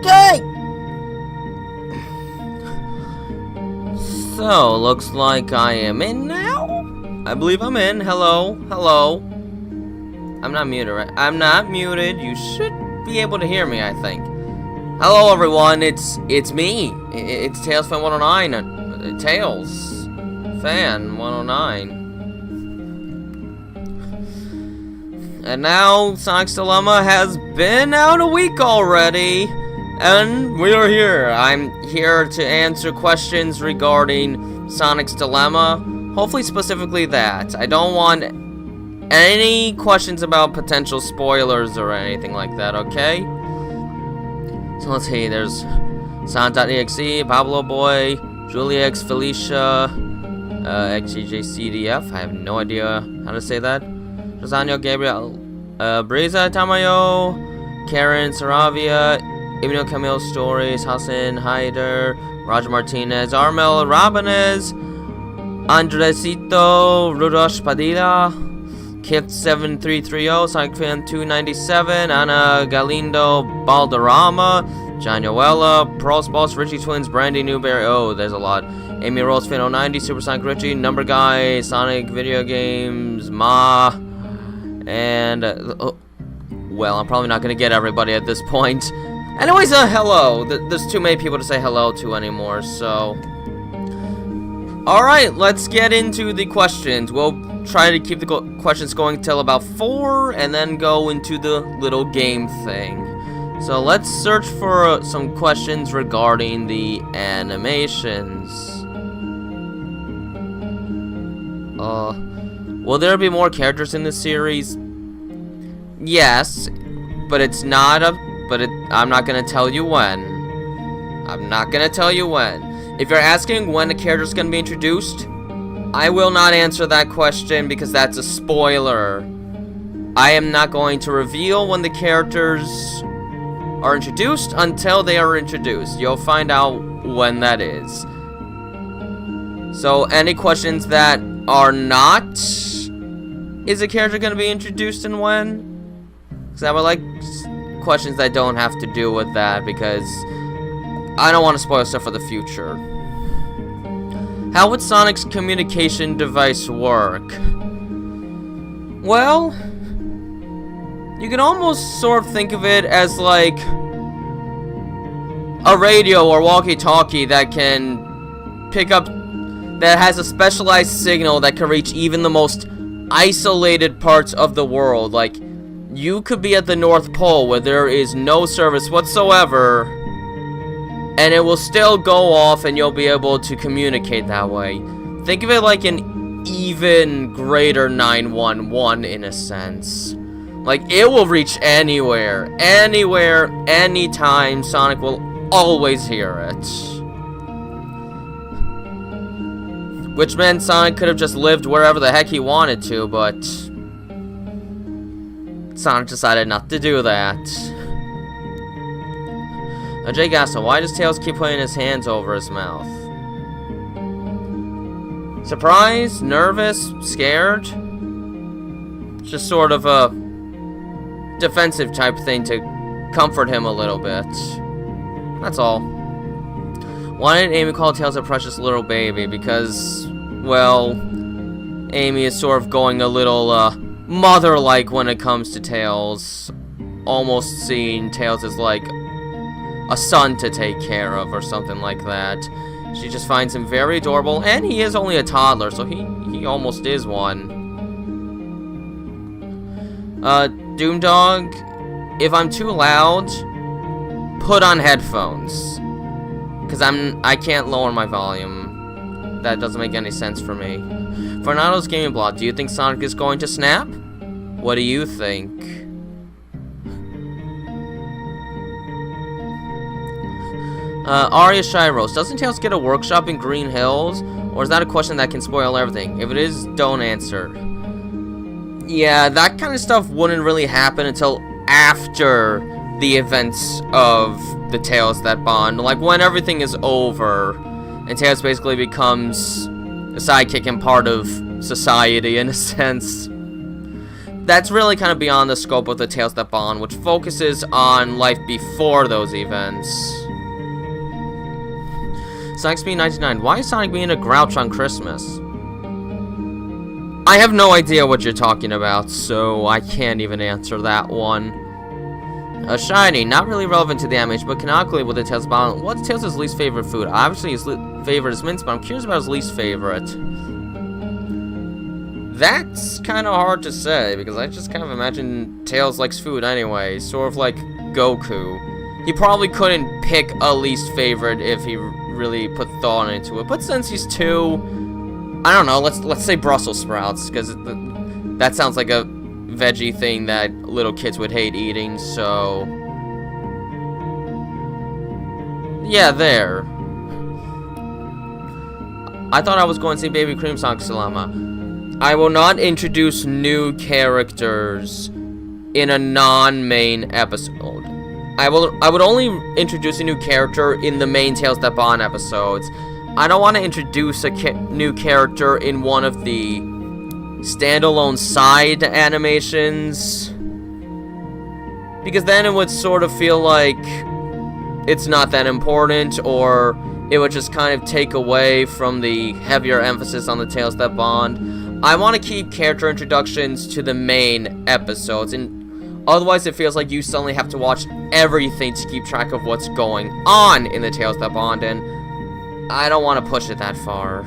Okay. So, looks like I am in now? I believe I'm in. Hello. Hello. I'm not muted, right? I'm not muted. You should be able to hear me, I think. Hello, everyone. It's me. It's Tails Fan 109. Tails Fan 109. And now, Sonic's Dilemma has been out a week already. And we are here. I'm here to answer questions regarding Sonic's Dilemma. Hopefully specifically that. I don't want any questions about potential spoilers or anything like that, okay? So let's see, there's Sonic.exe, Pablo Boy, Julia X Felicia, XGJCDF, I have no idea how to say that. Rosanio Gabriel, Brisa Tamayo, Karen Saravia, Emilio Camille Stories, Hassan Hyder, Roger Martinez, Armel Rabanez, Andresito, Rudosh Padilla, Kip7330, Sonic Fan 297, Ana Galindo Balderrama, John Yoella, Pearls Boss, Richie Twins, Brandy Newberry, oh, there's a lot. Amy Rose Fan 090, Super Sonic Richie, Number Guy, Sonic Video Games, Ma, and, well, I'm probably not gonna get everybody at this point. Anyways, hello. There's too many people to say hello to anymore, so. Alright, let's get into the questions. We'll try to keep the questions going till about 4, and then go into the little game thing. So let's search for some questions regarding the animations. Will there be more characters in this series? Yes, but it's not I'm not gonna tell you when. I'm not gonna tell you when. If you're asking when a character's gonna be introduced, I will not answer that question because that's a spoiler. I am not going to reveal when the characters are introduced until they are introduced. You'll find out when that is. So any questions that are not, is a character gonna be introduced and when? Because I would like questions that don't have to do with that, because I don't want to spoil stuff for the future. How would Sonic's communication device work? Well, you can almost sort of think of it as like a radio or walkie-talkie that can pick up, that has a specialized signal that can reach even the most isolated parts of the world. Like, you could be at the North Pole where there is no service whatsoever, and it will still go off and you'll be able to communicate that way. Think of it like an even greater 911 in a sense. Like, it will reach anywhere, anytime. Sonic will always hear it. Which meant Sonic could have just lived wherever the heck he wanted to, but Sonic decided not to do that. Jay Gassa, why does Tails keep putting his hands over his mouth? Surprised? Nervous? Scared? Just sort of a defensive type thing to comfort him a little bit. That's all. Why did Amy call Tails a precious little baby? Because, well, Amy is sort of going a little, mother-like when it comes to Tails. Almost seeing Tails as like a son to take care of or something like that. She just finds him very adorable, and he is only a toddler, so he almost is one. Doomdog, if I'm too loud, put on headphones. Cause I can't lower my volume. That doesn't make any sense for me. Fernando's Gaming Blog, do you think Sonic is going to snap? What do you think? Aria Shiros, doesn't Tails get a workshop in Green Hills? Or is that a question that can spoil everything? If it is, don't answer. Yeah, that kind of stuff wouldn't really happen until after the events of the Tails That Bond. Like, when everything is over, and Tails basically becomes a sidekick and part of society, in a sense. that's really kind of beyond the scope of the Tales That Bond, which focuses on life before those events. Sonic Speed 99. Why is Sonic being a grouch on Christmas? I have no idea what you're talking about, so I can't even answer that one. Shiny, not really relevant to the animation, but canonically with the Tails Bond. What's Tails' least favorite food? Obviously, his favorite is mince, but I'm curious about his least favorite. That's kind of hard to say, because I just kind of imagine Tails likes food anyway, sort of like Goku. He probably couldn't pick a least favorite if he really put thought into it, but since he's 2, I don't know, let's say Brussels sprouts, because that sounds like a veggie thing that little kids would hate eating, so... yeah, there. I thought I was going to see Baby Cream Sonic Salama. I will not introduce new characters in a non-main episode. I would only introduce a new character in the main Tales That Bond episodes. I don't want to introduce a new character in one of the standalone side animations, because then it would sort of feel like it's not that important, or it would just kind of take away from the heavier emphasis on the Tales That Bond. I want to keep character introductions to the main episodes, and otherwise it feels like you suddenly have to watch everything to keep track of what's going on in the Tales That Bond, and I don't want to push it that far.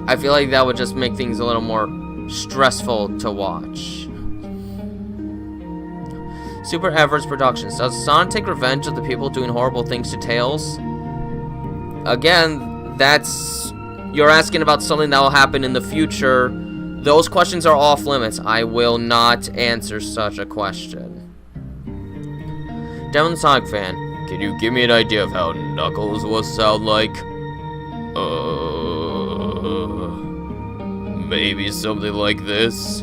I feel like that would just make things a little more stressful to watch. Super Everett's Productions. Does Sonic take revenge of the people doing horrible things to Tails? Again, you're asking about something that will happen in the future. Those questions are off limits. I will not answer such a question. Devin the Sonic fan, can you give me an idea of how Knuckles will sound like? Maybe something like this.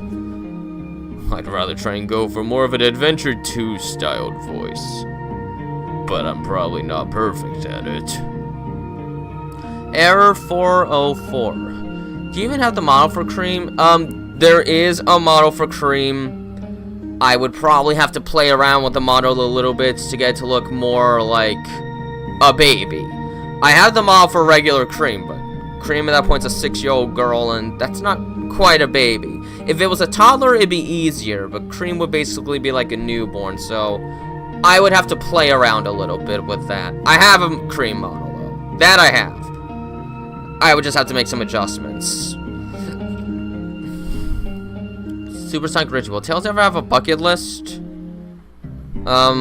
I'd rather try and go for more of an Adventure 2 styled voice, but I'm probably not perfect at it. Error 404. Do you even have the model for Cream? There is a model for Cream. I would probably have to play around with the model a little bit to get it to look more like a baby. I have the model for regular Cream, but Cream at that point's a 6-year-old girl, and that's not quite a baby. If it was a toddler, it'd be easier, but Cream would basically be like a newborn, so I would have to play around a little bit with that. I have a Cream model, though. That I have. I would just have to make some adjustments. Supersonic Ritual. Tails ever have a bucket list? I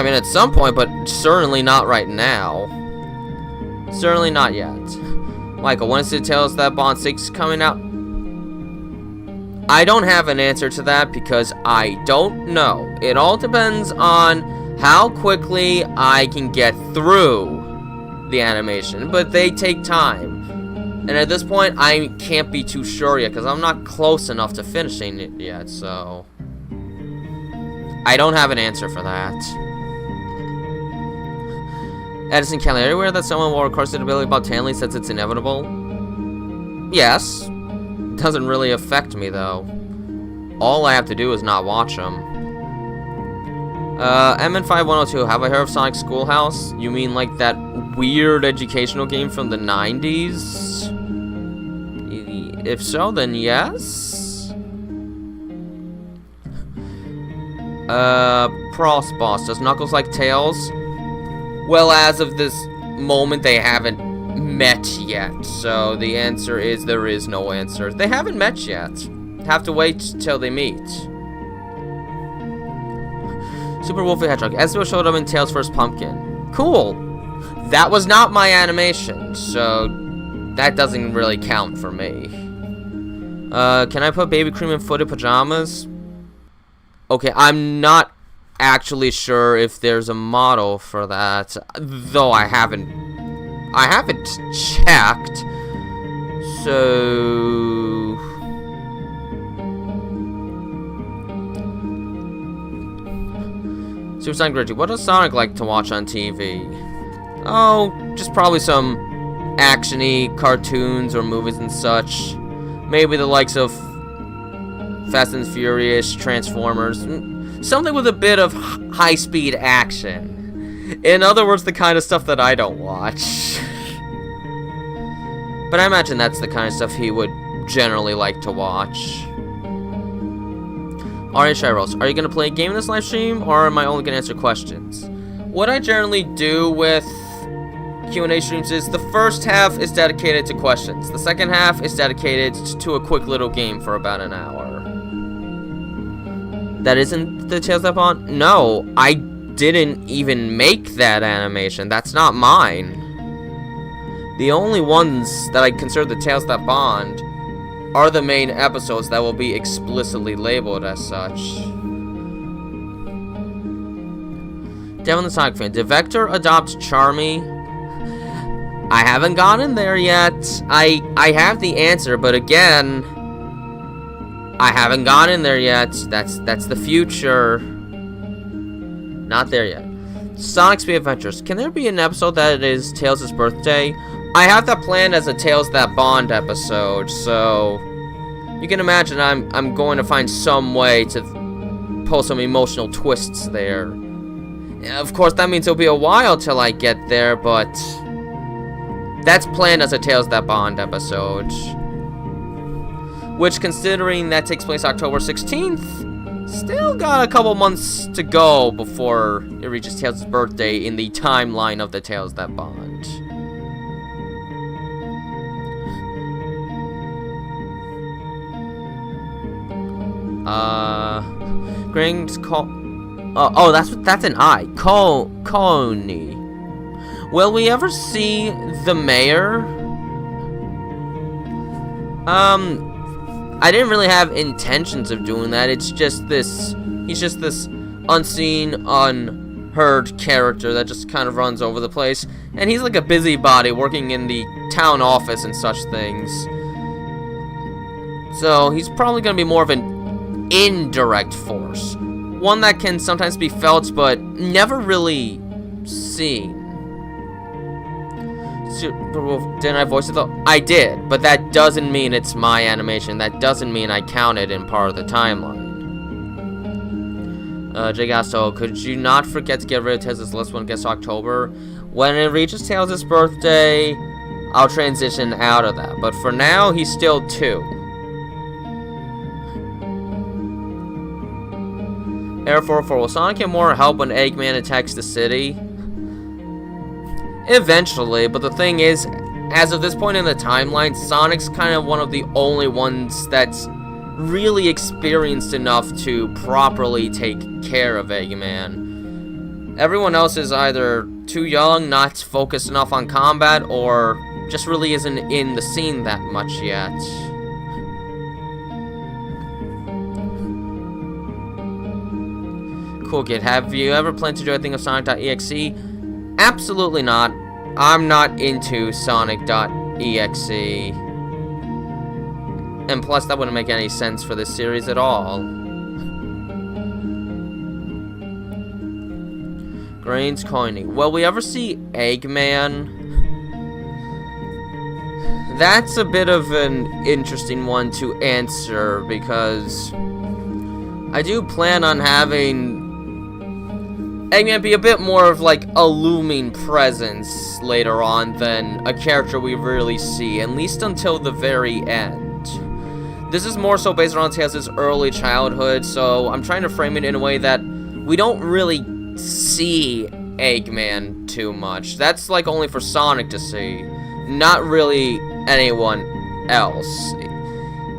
mean, at some point, but certainly not right now. Certainly not yet. Michael, when is the Tales That Bond 6 coming out? I don't have an answer to that because I don't know. It all depends on how quickly I can get through the animation, but they take time. And at this point, I can't be too sure yet because I'm not close enough to finishing it yet, so I don't have an answer for that. Edison Kelly, are you aware that someone will record the ability about Tanley since it's inevitable? Yes. It doesn't really affect me, though. All I have to do is not watch them. MN5102, have I heard of Sonic Schoolhouse? You mean like that weird educational game from the 90s? If so, then yes? Prost Boss, does Knuckles like Tails? Well, as of this moment, they haven't met yet. So the answer is there is no answer. They haven't met yet. Have to wait till they meet. Super Wolfie Hedgehog. Ezio showed up in Tails' first pumpkin. Cool. That was not my animation, so that doesn't really count for me. Can I put Baby Cream in footed pajamas? Okay, I'm not actually sure if there's a model for that, though I haven't checked. So Super Sonic Reggie, what does Sonic like to watch on TV? Oh, just probably some action-y cartoons or movies and such. Maybe the likes of Fast and Furious, Transformers, something with a bit of high-speed action. In other words, the kind of stuff that I don't watch. But I imagine that's the kind of stuff he would generally like to watch. Alright, Shiros, are you going to play a game in this live stream, or am I only going to answer questions? What I generally do with Q&A streams is the first half is dedicated to questions. The second half is dedicated to a quick little game for about an hour. That isn't the Tales That Bond? No, I didn't even make that animation. That's not mine. The only ones that I consider the Tales That Bond are the main episodes that will be explicitly labeled as such. Devin the Sonic fan, did Vector adopt Charmy? I haven't gotten there yet. I have the answer, but again, I haven't gotten there yet. That's the future. Not there yet. Sonic Speed Adventures. Can there be an episode that is Tails' birthday? I have that planned as a Tales That Bond episode, so you can imagine I'm going to find some way to pull some emotional twists there. Of course, that means it'll be a while till I get there, but that's planned as a Tales That Bond episode. Which, considering that takes place October 16th, still got a couple months to go before it reaches Tails' birthday in the timeline of the Tales That Bond. Gring's call. Oh, that's an I. Coney. Will we ever see the mayor? I didn't really have intentions of doing that. It's just this. He's just this unseen, unheard character that just kind of runs over the place, and he's like a busybody working in the town office and such things. So he's probably gonna be more of an indirect force, one that can sometimes be felt but never really seen. Didn't I voice it though? I did, but that doesn't mean it's my animation. That doesn't mean I counted in part of the timeline. Jay Gasto, could you not forget to get rid of Tails' list when it gets to October? When it reaches Tails' birthday, I'll transition out of that. But for now, he's still 2. Air 44, will Sonic get more help when Eggman attacks the city? Eventually, but the thing is, as of this point in the timeline, Sonic's kind of one of the only ones that's really experienced enough to properly take care of Eggman. Everyone else is either too young, not focused enough on combat, or just really isn't in the scene that much yet. Cool kid, have you ever planned to do anything of Sonic.exe? Absolutely not. I'm not into Sonic.exe. And plus, that wouldn't make any sense for this series at all. Grains coining. Will we ever see Eggman? That's a bit of an interesting one to answer, because I do plan on having Eggman be a bit more of like a looming presence later on than a character we really see, at least until the very end. This is more so based around Tails' early childhood, so I'm trying to frame it in a way that we don't really see Eggman too much. That's like only for Sonic to see, not really anyone else.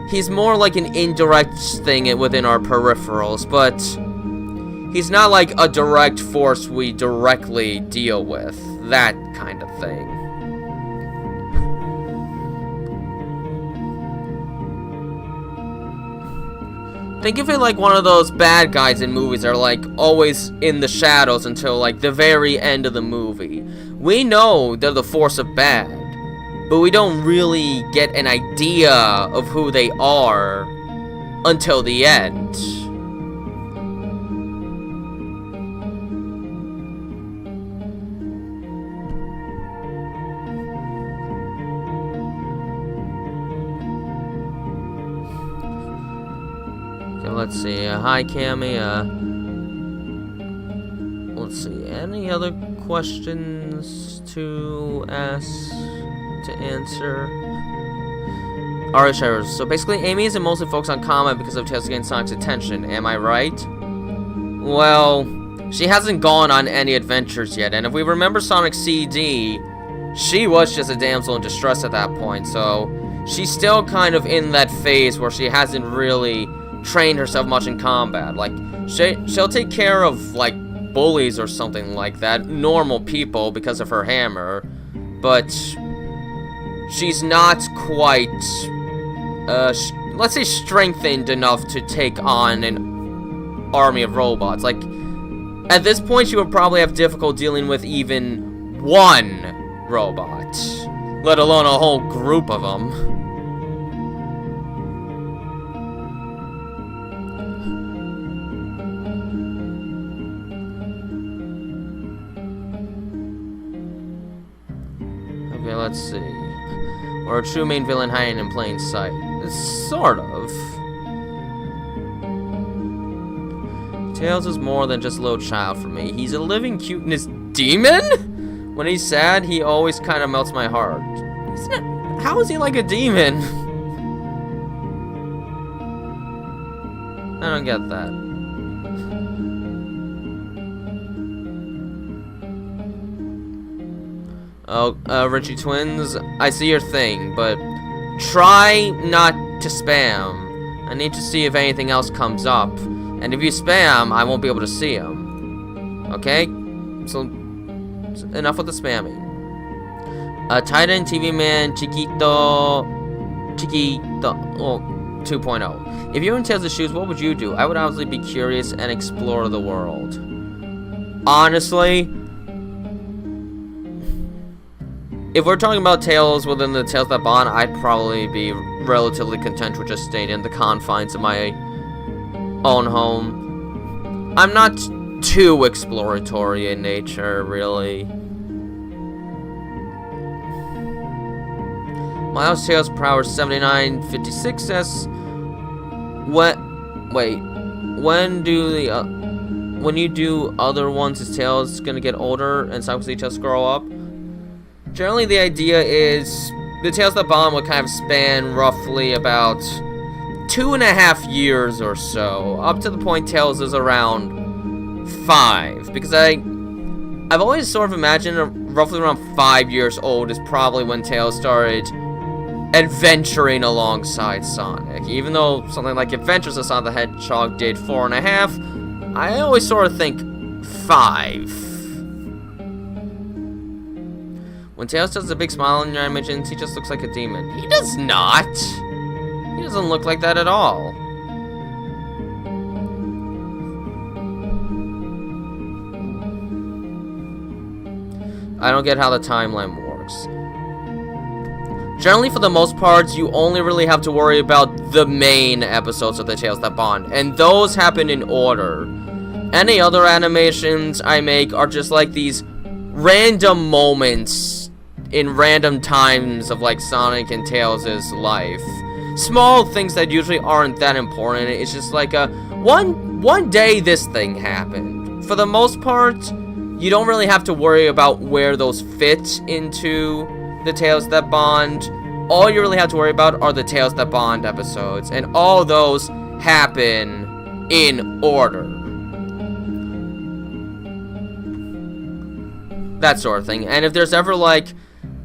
He's more like an indirect thing within our peripherals, but he's not like a direct force we directly deal with. That kind of thing. Think of it like one of those bad guys in movies that are like always in the shadows until like the very end of the movie. We know they're the force of bad, but we don't really get an idea of who they are until the end. let's see. Hi, Cammy. Let's see. Any other questions to ask, to answer? Alright, Shires. So basically, Amy isn't mostly focused on combat because of Tails to gain Sonic's attention. Am I right? Well, she hasn't gone on any adventures yet, and if we remember Sonic CD, she was just a damsel in distress at that point, so she's still kind of in that phase where she hasn't really trained herself much in combat. Like, she'll take care of, like, bullies or something like that, normal people, because of her hammer, but she's not quite, let's say strengthened enough to take on an army of robots. Like, at this point, she would probably have difficulty dealing with even one robot, let alone a whole group of them. Okay, let's see. Or a true main villain hiding in plain sight. Sort of. Tails is more than just a little child for me. He's a living cuteness demon? When he's sad, he always kind of melts my heart. How is he like a demon? I don't get that. Oh, Richie Twins, I see your thing, but try not to spam. I need to see if anything else comes up. And if you spam, I won't be able to see them. Okay? So, enough with the spamming. Titan, TV Man, Chiquito, oh, 2.0. If you were in Tails' shoes, what would you do? I would obviously be curious and explore the world. Honestly, if we're talking about Tails within the Tails That Bond, I'd probably be relatively content with just staying in the confines of my own home. I'm not too exploratory in nature, really. Miles Tails per hour 7956 when you do other ones, is Tails gonna get older and Sonic just grow up? Generally, the idea is the Tails That Bond would kind of span roughly about 2.5 years or so, up to the point Tails is around 5, because I've always sort of imagined roughly around 5 years old is probably when Tails started adventuring alongside Sonic. Even though something like Adventures of Sonic the Hedgehog did 4.5, I always sort of think 5. When Tails does a big smile in your animations, he just looks like a demon. He does not. He doesn't look like that at all. I don't get how the timeline works. Generally, for the most part, you only really have to worry about the main episodes of the Tails That Bond, and those happen in order. Any other animations I make are just like these random moments in random times of like Sonic and Tails' life. Small things that usually aren't that important. It's just like a one day this thing happened. For the most part, you don't really have to worry about where those fit into the Tails That Bond. All you really have to worry about are the Tails That Bond episodes, and all those happen in order. That sort of thing. And if there's ever like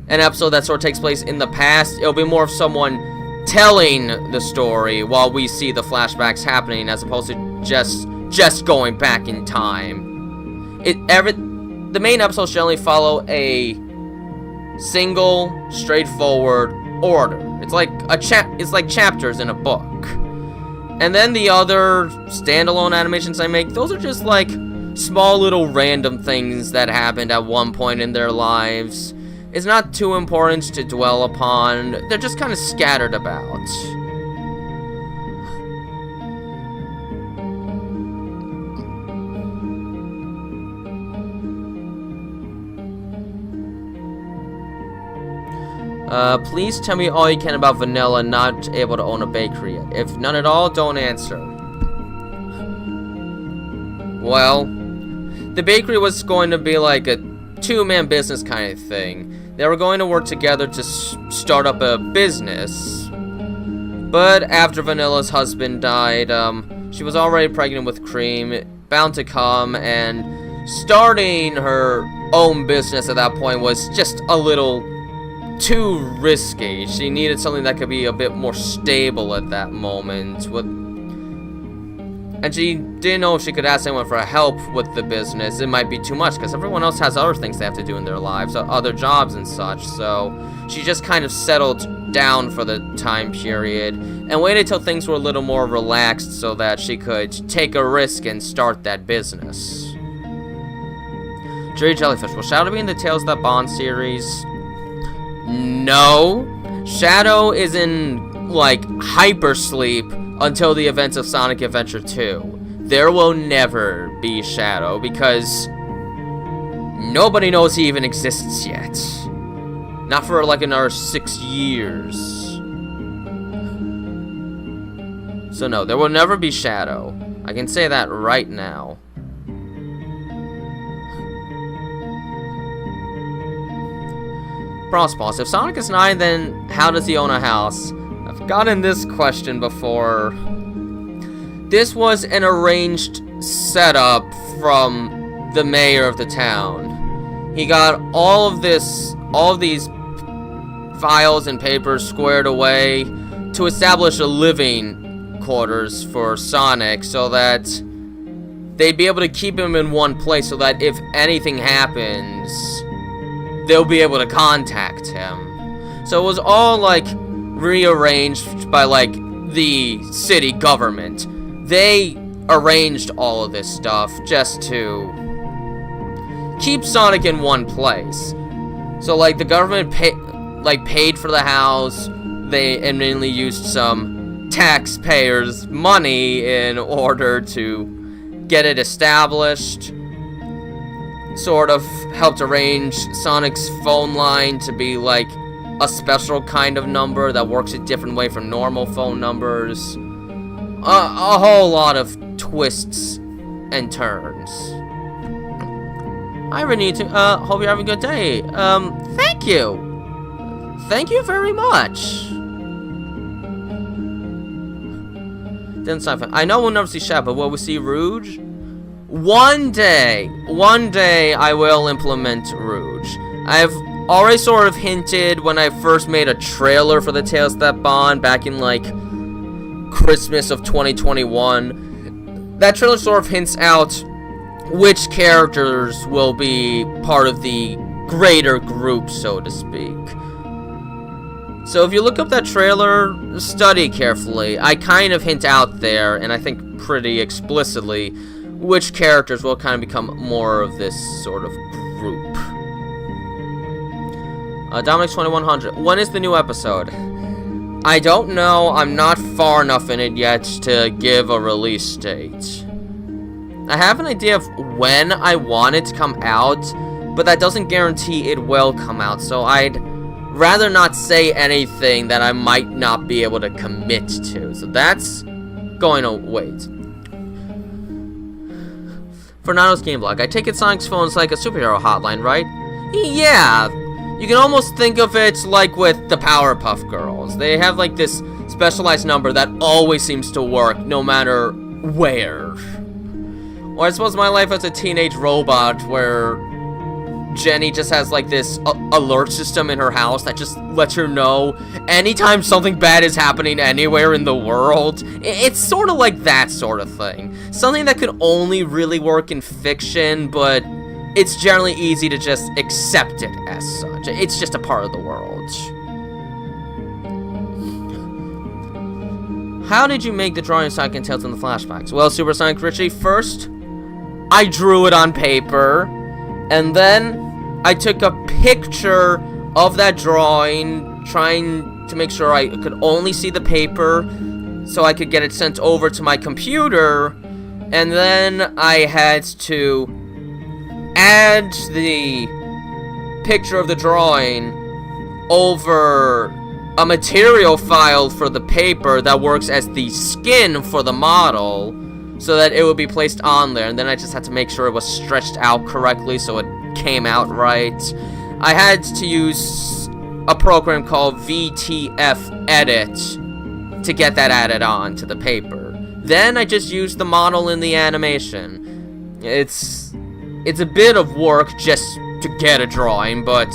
an episode that sort of takes place in the past, it'll be more of someone telling the story while we see the flashbacks happening, as opposed to just going back in time. The main episodes generally follow a single, straightforward order. It's like chapters in a book. And then the other standalone animations I make, those are just like small little random things that happened at one point in their lives. It's not too important to dwell upon. They're just kind of scattered about. Please tell me all you can about Vanilla not able to own a bakery yet. If none at all, don't answer. Well, the bakery was going to be like a two-man business kind of thing. They were going to work together to start up a business. But after Vanilla's husband died, she was already pregnant with Cream, bound to come, and starting her own business at that point was just a little too risky. She needed something that could be a bit more stable at that moment. And she didn't know if she could ask anyone for help with the business. It might be too much, because everyone else has other things they have to do in their lives, other jobs and such. So she just kind of settled down for the time period and waited till things were a little more relaxed so that she could take a risk and start that business. Jerry Jellyfish, will Shadow be in the Tales That Bond series? No. Shadow is in, like, hypersleep until the events of Sonic Adventure 2. There will never be Shadow because nobody knows he even exists yet. Not for like another 6 years. So no, there will never be Shadow. I can say that right now. Frostboss, if Sonic is 9, then how does he own a house? I've gotten this question before. This was an arranged setup from the mayor of the town. He got all of these files and papers squared away to establish a living quarters for Sonic so that they'd be able to keep him in one place so that if anything happens, they'll be able to contact him. So it was all like rearranged by like the city government. They arranged all of this stuff just to keep Sonic in one place. So like the government paid for the house. They admittedly used some taxpayers' money in order to get it established. Sort of helped arrange Sonic's phone line to be like a special kind of number that works a different way from normal phone numbers. A whole lot of twists and turns. I really need to, hope you're having a good day. Thank you. Thank you very much. Then something. I know we'll never see Shadow, but will we see Rouge? One day I will implement Rouge. I've already sort of hinted when I first made a trailer for the Tales That Bond back in like Christmas of 2021. That trailer sort of hints out which characters will be part of the greater group, so to speak. So if you look up that trailer, study carefully. I kind of hint out there, and I think pretty explicitly, which characters will kind of become more of this sort of group. Dominic 2100. When is the new episode? I don't know. I'm not far enough in it yet to give a release date. I have an idea of when I want it to come out, but that doesn't guarantee it will come out, so I'd rather not say anything that I might not be able to commit to. So that's going to wait. Fernando's Game Blog. I take it Sonic's phone is like a superhero hotline, right? Yeah. You can almost think of it like with the Powerpuff Girls. They have like this specialized number that always seems to work no matter where. Or I suppose my life as a teenage robot where Jenny just has like this alert system in her house that just lets her know anytime something bad is happening anywhere in the world. It's sort of like that sort of thing. Something that could only really work in fiction, but it's generally easy to just accept it as such. It's just a part of the world. How did you make the drawing of Sonic and Tails in the flashbacks? Well, Super Sonic Richie, first, I drew it on paper, and then I took a picture of that drawing, trying to make sure I could only see the paper, so I could get it sent over to my computer, and then I had to add the picture of the drawing over a material file for the paper that works as the skin for the model, so that it would be placed on there, and then I just had to make sure it was stretched out correctly so it came out right. I had to use a program called VTF Edit to get that added on to the paper. Then I just used the model in the animation. It's a bit of work just to get a drawing, but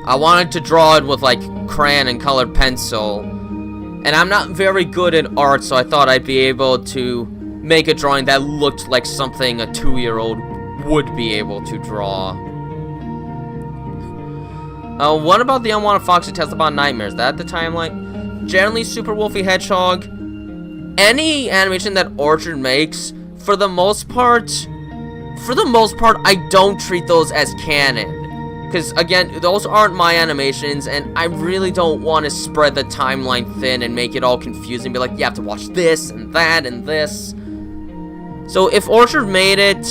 I wanted to draw it with like crayon and colored pencil, and I'm not very good at art, so I thought I'd be able to make a drawing that looked like something a 2-year-old would be able to draw. What about the unwanted fox who tells about nightmares? Is that the timeline? Generally, Super Wolfie Hedgehog, any animation that Orchard makes, for the most part, I don't treat those as canon. Because, again, those aren't my animations, and I really don't want to spread the timeline thin and make it all confusing. Be like, you have to watch this, and that, and this. So, if Orchard made it,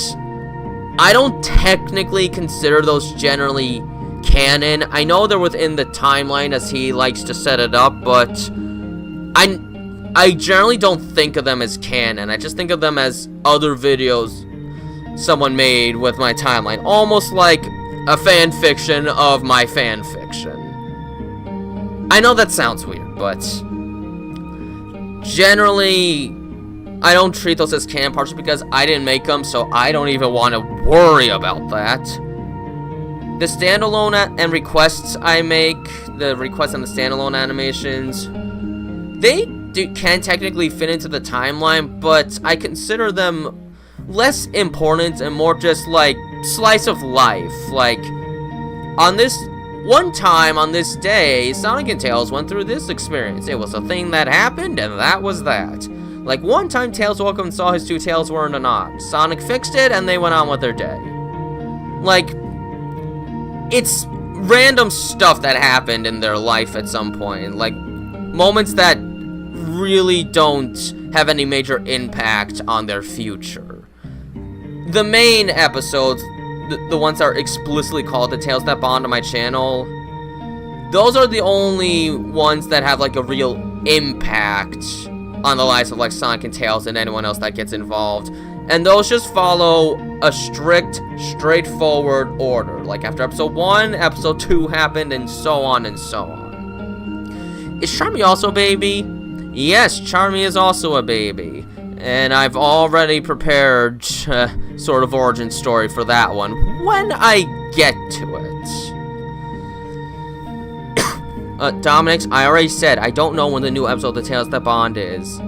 I don't technically consider those generally canon. I know they're within the timeline as he likes to set it up, but I generally don't think of them as canon. I just think of them as other videos someone made with my timeline. Almost like a fan fiction of my fan fiction. I know that sounds weird, but generally I don't treat those as canon, partially because I didn't make them, so I don't even want to worry about that. The standalone and requests I make, the requests and the standalone animations, they can technically fit into the timeline, but I consider them less important and more just like slice of life. Like, on this one time on this day, Sonic and Tails went through this experience. It was a thing that happened, and that was that. Like, one time Tails woke up and saw his two tails were in a knot. Sonic fixed it, and they went on with their day. Like, it's random stuff that happened in their life at some point. Like, moments that really don't have any major impact on their future. The main episodes, the ones that are explicitly called the Tales That Bond on my channel, those are the only ones that have like a real impact on the lives of like Sonic and Tails and anyone else that gets involved. And those just follow a strict, straightforward order. Like, after episode 1, episode 2 happened, and so on and so on. Is Charmy also a baby? Yes, Charmy is also a baby. And I've already prepared sort of origin story for that one when I get to it. Dominic's, I already said I don't know when the new episode of The Tales That Bond is.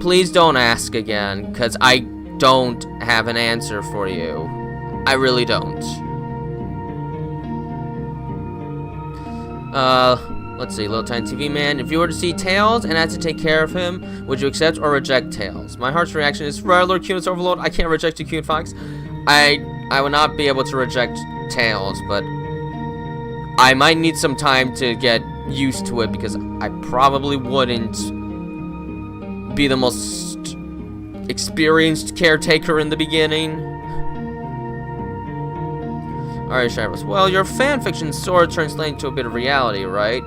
Please don't ask again, because I don't have an answer for you. I really don't. Let's see, Little Tiny TV Man. If you were to see Tails and had to take care of him, would you accept or reject Tails? My heart's reaction is, Rattler, Cune's Overload, I can't reject a Cune Fox. I would not be able to reject Tails, but I might need some time to get used to it, because I probably wouldn't be the most experienced caretaker in the beginning. Alright, Shivers. Well, your fanfiction sort of translates to a bit of reality, right?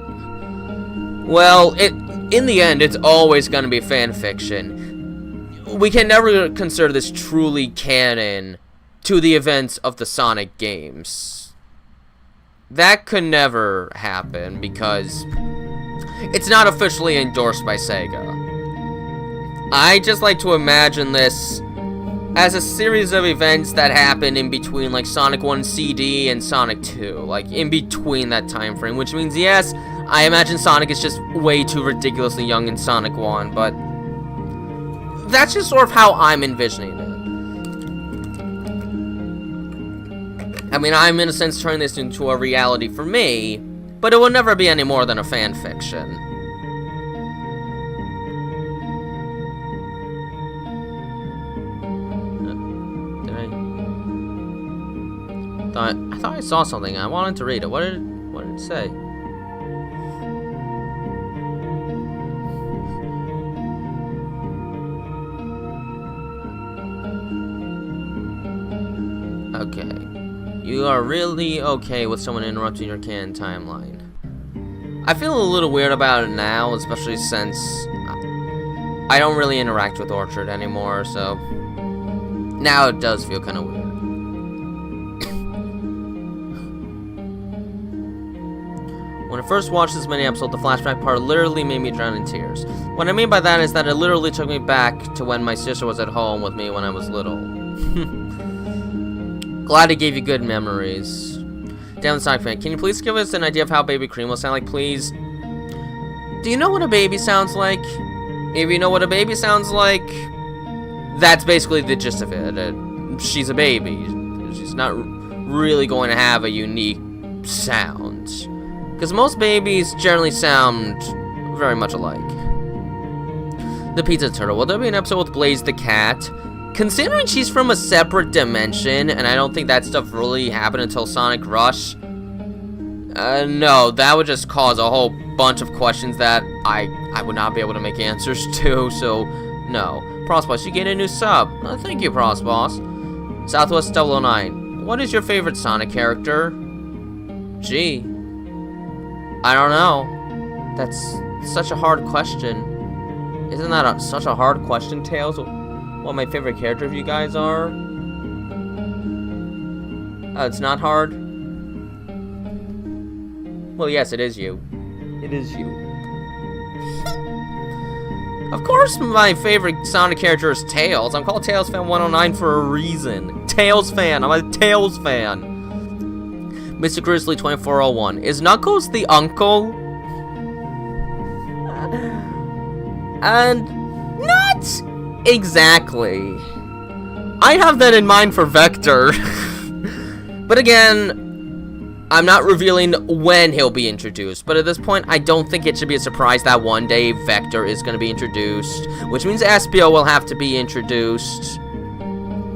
Well, in the end, it's always going to be fanfiction. We can never consider this truly canon to the events of the Sonic games. That could never happen because it's not officially endorsed by Sega. I just like to imagine this as a series of events that happen in between, like, Sonic 1 CD and Sonic 2. Like, in between that time frame. Which means, yes, I imagine Sonic is just way too ridiculously young in Sonic 1, but that's just sort of how I'm envisioning it. I mean, I'm in a sense turning this into a reality for me, but it will never be any more than a fan fiction. I thought I saw something. I wanted to read it. What did it say? Okay. You are really okay with someone interrupting your canon timeline. I feel a little weird about it now, especially since I don't really interact with Orchard anymore, so now it does feel kind of weird. When I first watched this mini episode, the flashback part literally made me drown in tears. What I mean by that is that it literally took me back to when my sister was at home with me when I was little. Glad it gave you good memories. Damn the Sonic fan, can you please give us an idea of how Baby Cream will sound like, please? Do you know what a baby sounds like? If you know what a baby sounds like, that's basically the gist of it. She's a baby. She's not really going to have a unique sound. Because most babies generally sound very much alike. The Pizza Turtle. Will there be an episode with Blaze the Cat? Considering she's from a separate dimension, and I don't think that stuff really happened until Sonic Rush, no, that would just cause a whole bunch of questions that I would not be able to make answers to, so no. Prosboss, you get a new sub. Thank you, Prosboss. Southwest 009. What is your favorite Sonic character? Gee. I don't know. That's such a hard question. Isn't that such a hard question, Tails? What my favorite character of you guys are? It's not hard? Well, yes, it is you. It is you. Of course my favorite Sonic character is Tails. I'm called Tails Fan 109 for a reason. Tails fan. I'm a Tails fan. Mr. Grizzly 2401. Is Knuckles the uncle? And not exactly. I have that in mind for Vector. But again, I'm not revealing when he'll be introduced, but at this point, I don't think it should be a surprise that one day Vector is going to be introduced, which means Espio will have to be introduced.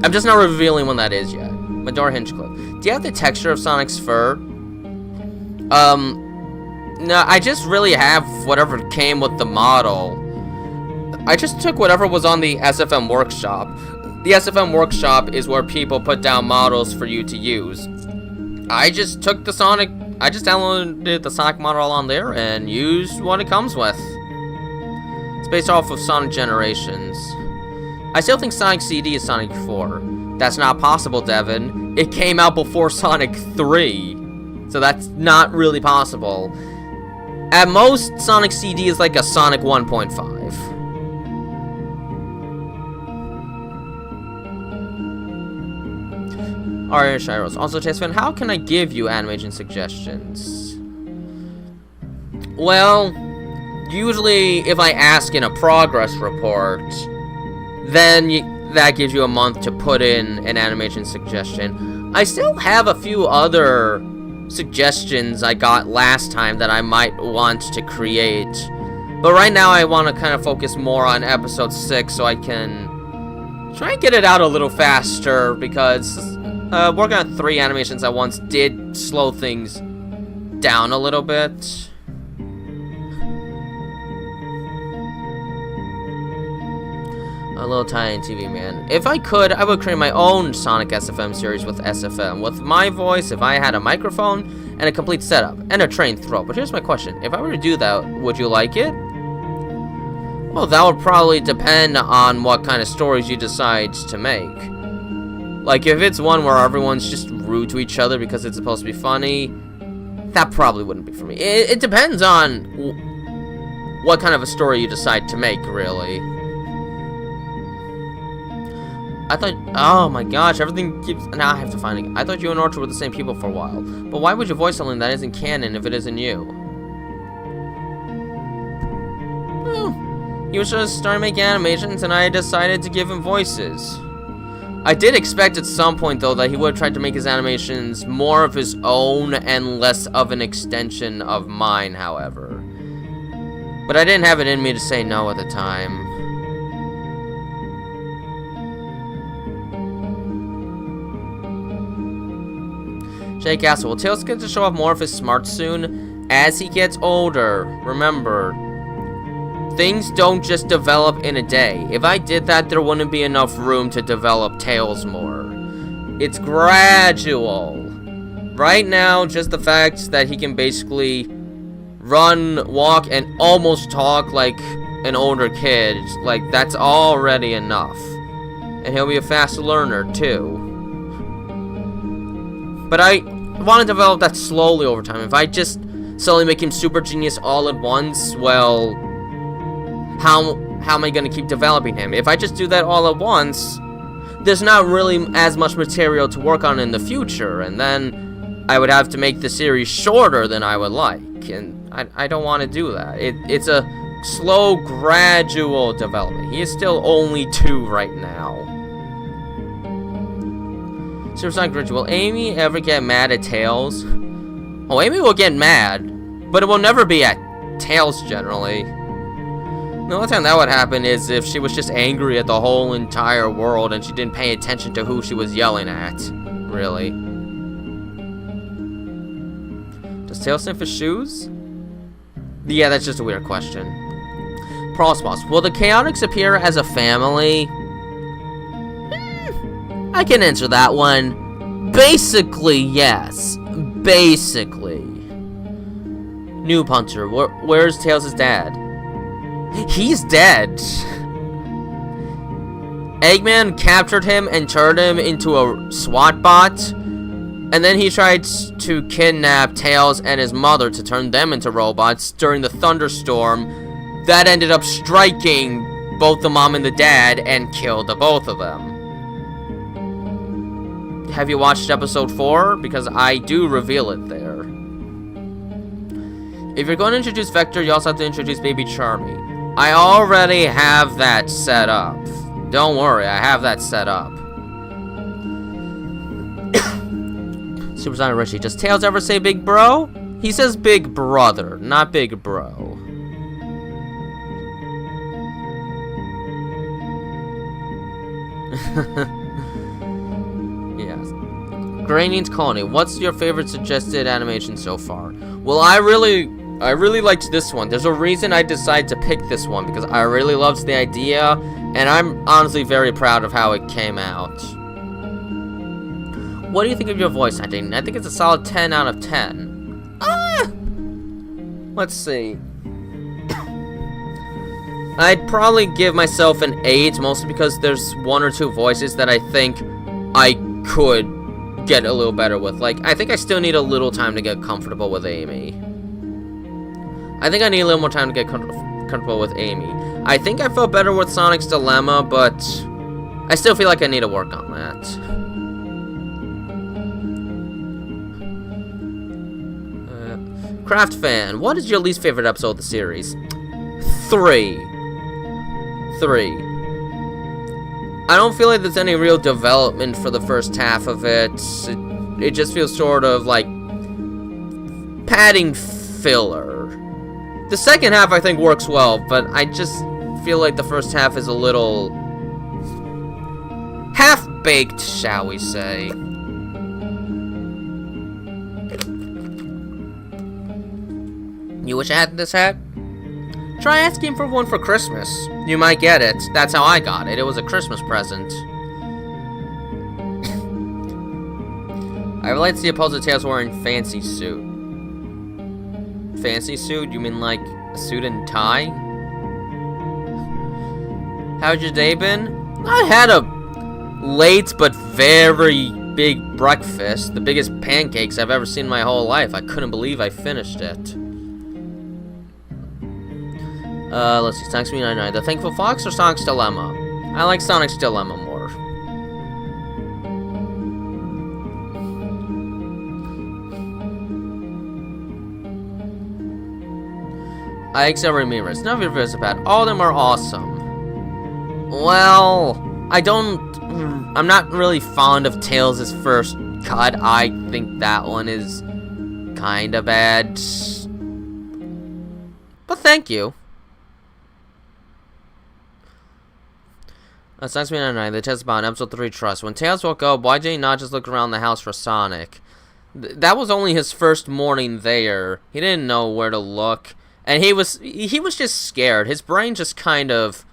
I'm just not revealing when that is yet. Medora Hinchcliffe. Do you have the texture of Sonic's fur? No, I just really have whatever came with the model. I just took whatever was on the SFM workshop. The SFM workshop is where people put down models for you to use. I just took the Sonic, I just downloaded the Sonic model on there and used what it comes with. It's based off of Sonic Generations. I still think Sonic CD is Sonic 4. That's not possible, Devin. It came out before Sonic 3. So that's not really possible. At most, Sonic CD is like a Sonic 1.5. Alright, Shiros. Also, Tasfan, how can I give you animation suggestions? Well, usually if I ask in a progress report, then that gives you a month to put in an animation suggestion. I still have a few other suggestions I got last time that I might want to create. But right now I want to kind of focus more on episode 6 so I can try and get it out a little faster, because working on 3 animations at once did slow things down a little bit. A little tiny TV man. If I could, I would create my own Sonic SFM series with SFM. With my voice, if I had a microphone, and a complete setup, and a trained throw. But here's my question. If I were to do that, would you like it? Well, that would probably depend on what kind of stories you decide to make. Like, if it's one where everyone's just rude to each other because it's supposed to be funny, that probably wouldn't be for me. It depends on what kind of a story you decide to make, really. I thought, oh my gosh, everything keeps, now I have to find it. I thought you and Orchard were the same people for a while. But why would you voice something that isn't canon if it isn't you? He was just starting making animations and I decided to give him voices. I did expect at some point, though, that he would have tried to make his animations more of his own and less of an extension of mine, however. But I didn't have it in me to say no at the time. Jake asked, will Tails get to show off more of his smarts soon? As he gets older, remember, things don't just develop in a day. If I did that, there wouldn't be enough room to develop Tails more. It's gradual. Right now, just the fact that he can basically run, walk, and almost talk like an older kid, like, that's already enough. And he'll be a fast learner, too. But I want to develop that slowly over time. If I just suddenly make him super genius all at once, well, how am I going to keep developing him? If I just do that all at once, there's not really as much material to work on in the future, and then I would have to make the series shorter than I would like, and I don't want to do that. It's a slow, gradual development. He is still only 2 right now. Supersonic Rich, will Amy ever get mad at Tails? Oh, Amy will get mad, but it will never be at Tails generally. The only time that would happen is if she was just angry at the whole entire world and she didn't pay attention to who she was yelling at. Really. Does Tails sniff his shoes? Yeah, that's just a weird question. Prosboss, will the Chaotix appear as a family? I can answer that one. Basically, yes. Basically. Noob Hunter, where's Tails' dad? He's dead. Eggman captured him and turned him into a SWAT bot. And then he tried to kidnap Tails and his mother to turn them into robots during the thunderstorm. That ended up striking both the mom and the dad and killed the both of them. Have you watched episode 4? Because I do reveal it there. If you're going to introduce Vector, you also have to introduce Baby Charmy. I already have that set up. Don't worry, I have that set up. Supersonic Richie, does Tails ever say big bro? He says big brother, not big bro. Yes. Granian's Colony, what's your favorite suggested animation so far? Well, I really liked this one. There's a reason I decided to pick this one, because I really loved the idea, and I'm honestly very proud of how it came out. What do you think of your voice acting? I think it's a solid 10 out of 10. Let's see. I'd probably give myself an 8, mostly because there's 1 or 2 voices that I think I could get a little better with. Like, I think I still need a little time to get comfortable with Amy. I think I need a little more time to get comfortable with Amy. I think I felt better with Sonic's Dilemma, but I still feel like I need to work on that. Craft Fan, what is your least favorite episode of the series? 3. I don't feel like there's any real development for the first half of it. It just feels sort of like padding filler. The second half I think works well, but I just feel like the first half is a little half-baked, shall we say. You wish I had this hat? Try asking for one for Christmas. You might get it. That's how I got it. It was a Christmas present. I would like to see a pose of Tails wearing fancy suit. Fancy suit? You mean like a suit and tie? How's your day been? I had a late but very big breakfast. The biggest pancakes I've ever seen in my whole life. I couldn't believe I finished it. Let's see, Sonic's Me99. The Thankful Fox or Sonic's Dilemma? I like Sonic's Dilemma more. I accept Ramirez. None of your videos are bad. All of them are awesome. Well, I'm not really fond of Tails' first cut. I think that one is kinda bad. But thank you. Sonic's Me99, the test about episode 3 Trust. When Tails woke up, why did he not just look around the house for Sonic? That was only his first morning there. He didn't know where to look. And he was just scared. His brain just kind of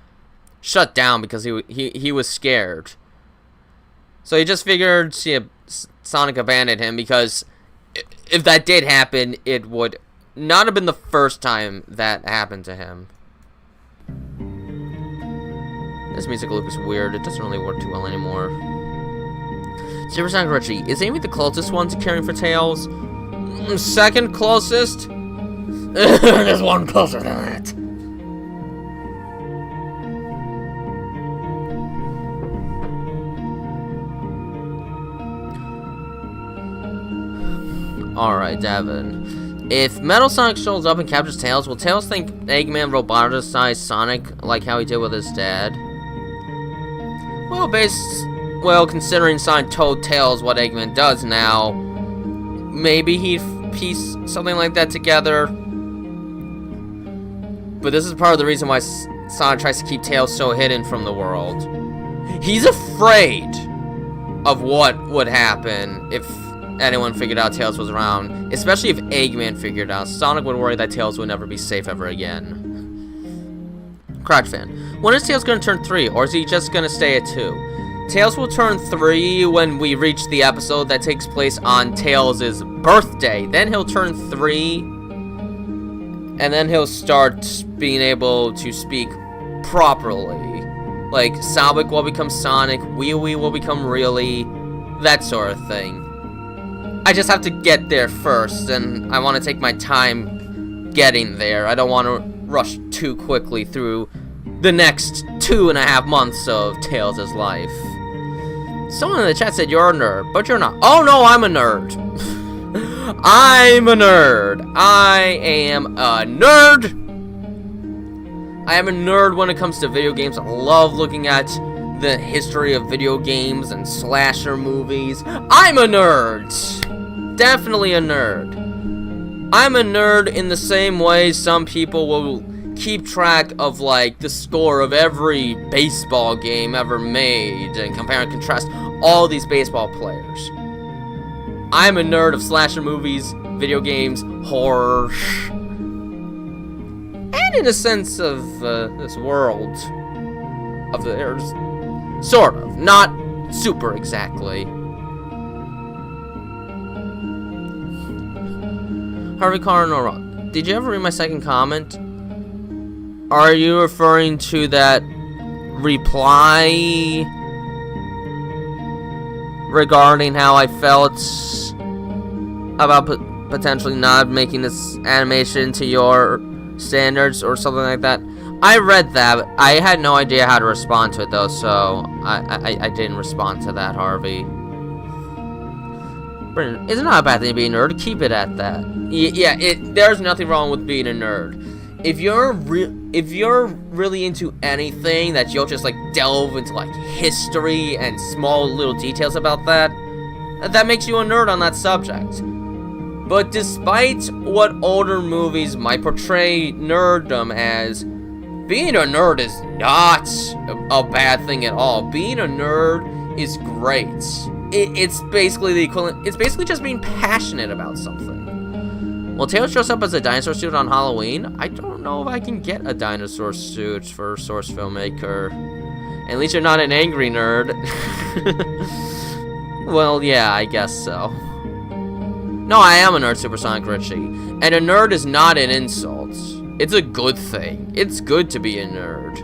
shut down because he was scared. So he just figured Sonic abandoned him, because if that did happen, it would not have been the first time that happened to him. This music loop is weird. It doesn't really work too well anymore. Super Sonic Richie. Is Amy the closest one to caring for Tails? Second closest? There's one closer than that. Alright, Devin. If Metal Sonic shows up and captures Tails, will Tails think Eggman roboticized Sonic like how he did with his dad? Well, considering Sonic told Tails what Eggman does now, maybe he'd piece something like that together. But this is part of the reason why Sonic tries to keep Tails so hidden from the world. He's afraid of what would happen if anyone figured out Tails was around, especially if Eggman figured out. Sonic would worry that Tails would never be safe ever again. Crouch fan. When is Tails going to turn 3, or is he just going to stay at 2? Tails will turn 3 when we reach the episode that takes place on Tails' birthday. Then he'll turn 3, and then he'll start being able to speak properly. Like, Sonic will become Sonic, Wee Wee will become Really, that sort of thing. I just have to get there first, and I want to take my time getting there. I don't want to rush too quickly through the next 2.5 months of Tails' life. Someone in the chat said you're a nerd, but you're not. Oh no, I'm a nerd. I'm a nerd. I am a nerd. I am a nerd when it comes to video games. I love looking at the history of video games and slasher movies. I'm a nerd. Definitely a nerd. I'm a nerd in the same way some people will keep track of, like, the score of every baseball game ever made and compare and contrast all these baseball players. I'm a nerd of slasher movies, video games, horror, and in a sense of this world of the Earth. Sort of. Not super exactly. Harvey Carnora, did you ever read my second comment? Are you referring to that reply regarding how I felt about potentially not making this animation to your standards or something like that? I read that. I had no idea how to respond to it though, so I didn't respond to that, Harvey. Brendan, it's not a bad thing to be a nerd. Keep it at that. Yeah, there's nothing wrong with being a nerd. If you're really into anything that you'll just like delve into like history and small little details about that makes you a nerd on that subject. But despite what older movies might portray nerddom as, being a nerd is not a bad thing at all. Being a nerd is great. It's basically the equivalent. It's basically just being passionate about something. Well, Tails shows up as a dinosaur suit on Halloween. I don't know if I can get a dinosaur suit for Source Filmmaker. At least you're not an angry nerd. Well, yeah, I guess so. No, I am a nerd, Supersonic Richie. And a nerd is not an insult. It's a good thing. It's good to be a nerd.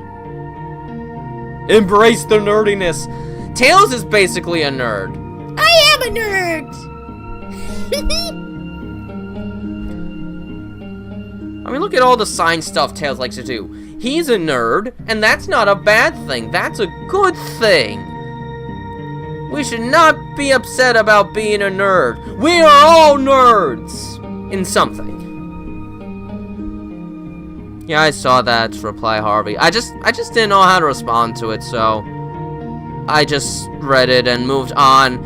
Embrace the nerdiness. Tails is basically a nerd. I am a nerd! I mean, look at all the science stuff Tails likes to do. He's a nerd, and that's not a bad thing. That's a good thing. We should not be upset about being a nerd. We are all nerds in something. Yeah, I saw that reply, Harvey. I just didn't know how to respond to it, so I just read it and moved on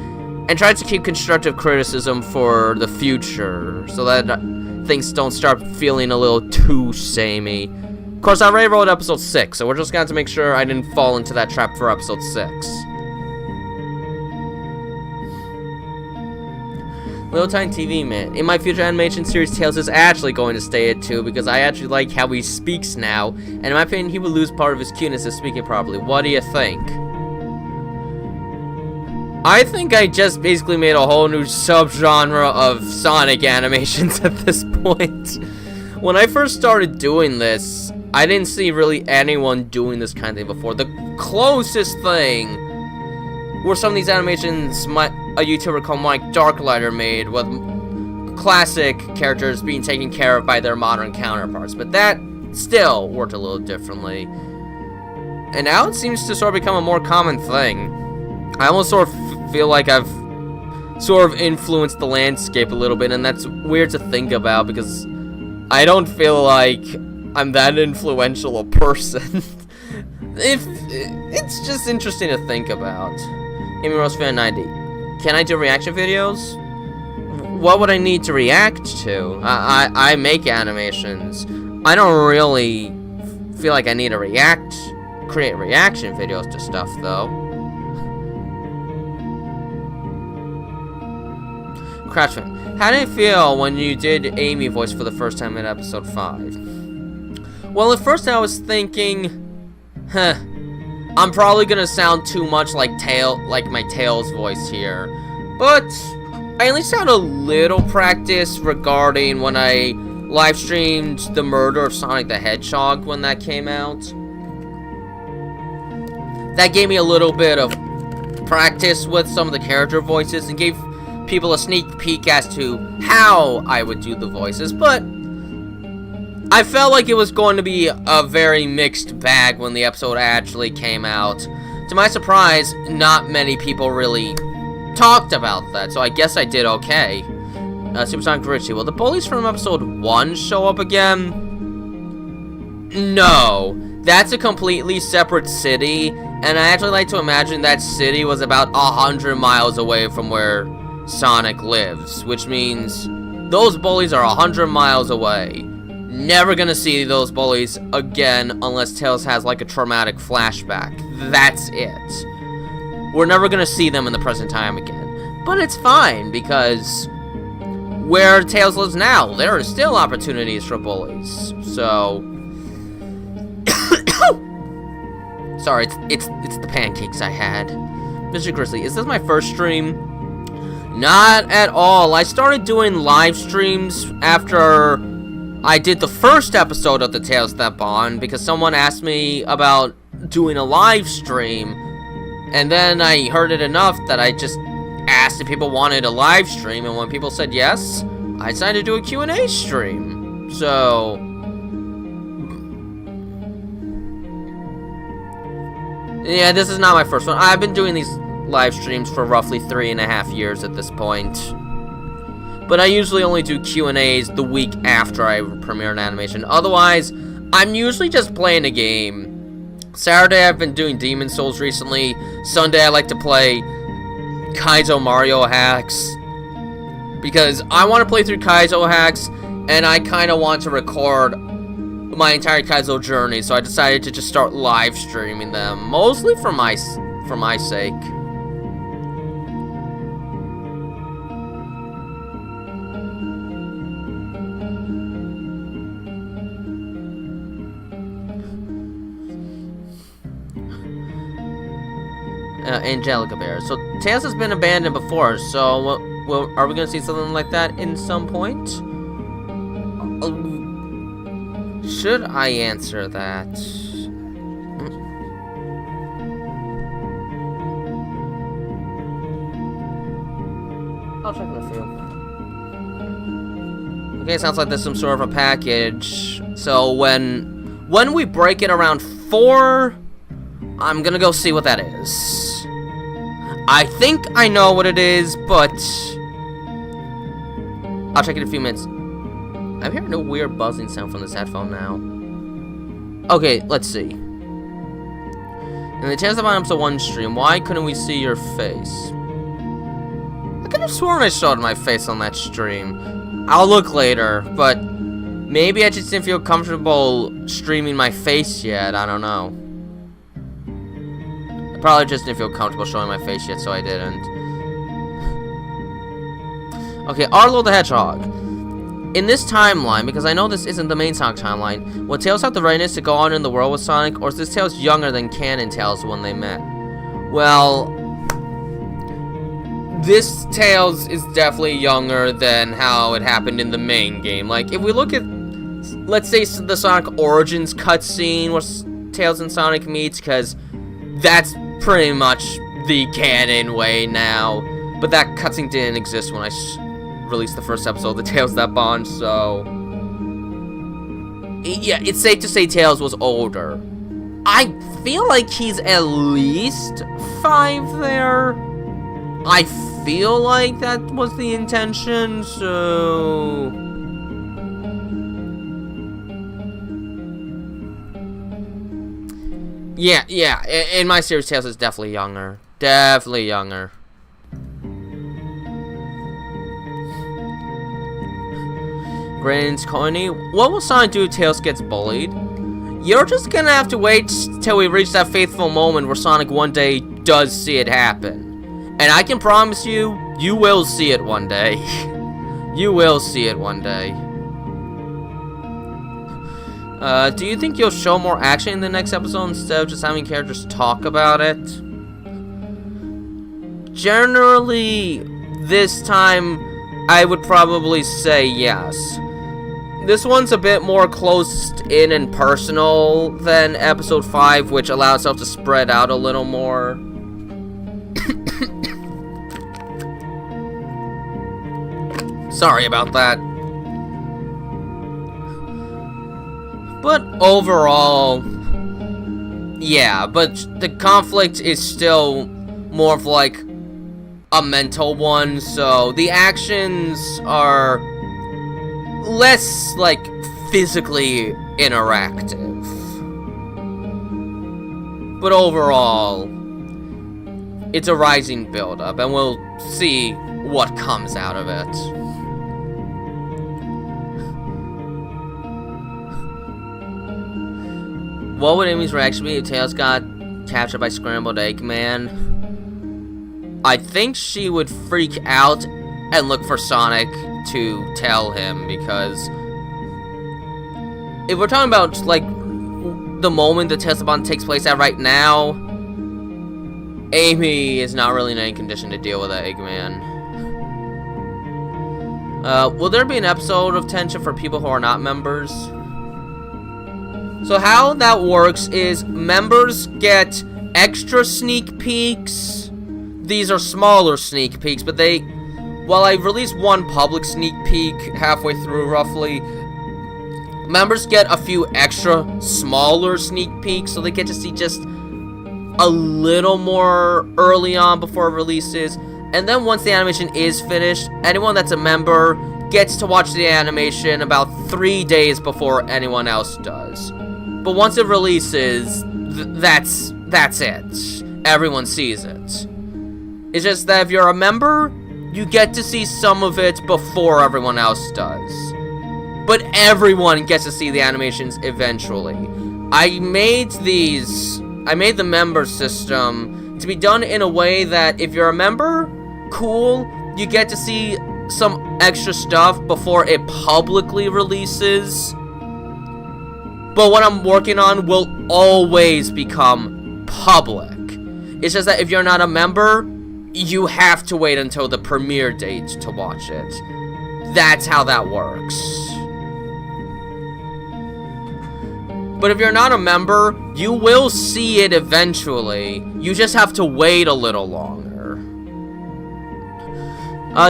and tried to keep constructive criticism for the future so that things don't start feeling a little too samey. Of course, I already wrote episode 6, so we're just going to have to make sure I didn't fall into that trap for episode 6. Little Tiny TV Man. In my future animation series, Tails is actually going to stay at 2 because I actually like how he speaks now, and in my opinion, he would lose part of his cuteness of speaking properly. What do you think? I think I just basically made a whole new subgenre of Sonic animations at this point. When I first started doing this, I didn't see really anyone doing this kind of thing before. closest thing were some of these animations a YouTuber called Mike Darklighter made, with classic characters being taken care of by their modern counterparts, but that still worked a little differently. And now it seems to sort of become a more common thing. I almost sort of feel like I've sort of influenced the landscape a little bit, and that's weird to think about because I don't feel like I'm that influential a person. It's just interesting to think about. Amy Rose Fan 90. Can I do reaction videos? What would I need to react to? I make animations. I don't really feel like I need to create reaction videos to stuff, though. Crouchman, how did it feel when you did Amy voice for the first time in episode 5? Well, at first I was thinking, I'm probably gonna sound too much like my Tails voice here, but I at least had a little practice regarding when I live streamed the murder of Sonic the Hedgehog when that came out. That gave me a little bit of practice with some of the character voices and gave people a sneak peek as to how I would do the voices, but I felt like it was going to be a very mixed bag when the episode actually came out. To my surprise, not many people really talked about that, so I guess I did okay. Supersonic Richie, will the bullies from episode 1 show up again? No, that's a completely separate city, and I actually like to imagine that city was about 100 miles away from where Sonic lives, which means those bullies are 100 miles away. Never gonna see those bullies again unless Tails has like a traumatic flashback. That's it. We're never gonna see them in the present time again. But it's fine, because where Tails lives now, there are still opportunities for bullies. So sorry, it's the pancakes I had. Mr. Grizzly, is this my first stream? Not at all. I started doing live streams after I did the first episode of the Tails That Bond because someone asked me about doing a live stream, and then I heard it enough that I just asked if people wanted a live stream, and when people said yes, I decided to do a Q&A stream. So yeah, this is not my first one. I've been doing these live streams for roughly 3.5 years at this point. But I usually only do Q&As the week after I premiere an animation. Otherwise, I'm usually just playing a game. Saturday, I've been doing Demon Souls recently. Sunday, I like to play Kaizo Mario hacks, because I want to play through Kaizo hacks, and I kind of want to record my entire Kaizo journey, so I decided to just start live streaming them, mostly for my sake. Angelica Bear. So Tails has been abandoned before, so are we going to see something like that in some point? Should I answer that? I'll check in a few. Okay, sounds like there's some sort of a package. So when we break it around 4, I'm gonna go see what that is. I think I know what it is, but I'll check it in a few minutes. I'm hearing a weird buzzing sound from this headphone now. Okay, let's see. In the Tails of Episode 1 stream, why couldn't we see your face? I could have sworn I showed my face on that stream. I'll look later, but maybe I just didn't feel comfortable streaming my face yet. I don't know. I probably just didn't feel comfortable showing my face yet, so I didn't. Okay, Arlo the Hedgehog. In this timeline, because I know this isn't the main Sonic timeline, will Tails have the readiness to go on in the world with Sonic, or is this Tails younger than canon Tails when they met? Well, this Tails is definitely younger than how it happened in the main game. Like, if we look at, let's say, the Sonic Origins cutscene where Tails and Sonic meets, because that's pretty much the canon way now. But that cutscene didn't exist when I released the first episode of the Tales That Bond, so... yeah, it's safe to say Tails was older. I feel like he's at least 5 there. I feel like that was the intention, so... yeah, in my series, Tails is definitely younger. Definitely younger. Grains Coney, what will Sonic do if Tails gets bullied? You're just gonna have to wait till we reach that fateful moment where Sonic one day does see it happen. And I can promise you, you will see it one day. You will see it one day. Do you think you'll show more action in the next episode instead of just having characters talk about it? Generally, this time, I would probably say yes. This one's a bit more closed in and personal than episode 5, which allows itself to spread out a little more. Sorry about that. But overall, yeah, but the conflict is still more of like a mental one, so the actions are less like physically interactive. But overall, it's a rising build-up, and we'll see what comes out of it. What would Amy's reaction be if Tails got captured by Scrambled Eggman? I think she would freak out and look for Sonic to tell him, because if we're talking about like the moment the Tales of Bond takes place at right now, Amy is not really in any condition to deal with that Eggman. Will there be an episode of tension for people who are not members? So how that works is members get extra sneak peeks. These are smaller sneak peeks, but while I released one public sneak peek halfway through roughly, members get a few extra smaller sneak peeks, so they get to see just a little more early on before it releases. And then once the animation is finished, anyone that's a member gets to watch the animation about 3 days before anyone else does. But once it releases, that's it. Everyone sees it. It's just that if you're a member, you get to see some of it before everyone else does. But everyone gets to see the animations eventually. I made the member system to be done in a way that if you're a member, cool, you get to see some extra stuff before it publicly releases. But what I'm working on will always become public. It's just that if you're not a member, you have to wait until the premiere date to watch it. That's how that works. But if you're not a member, you will see it eventually. You just have to wait a little longer.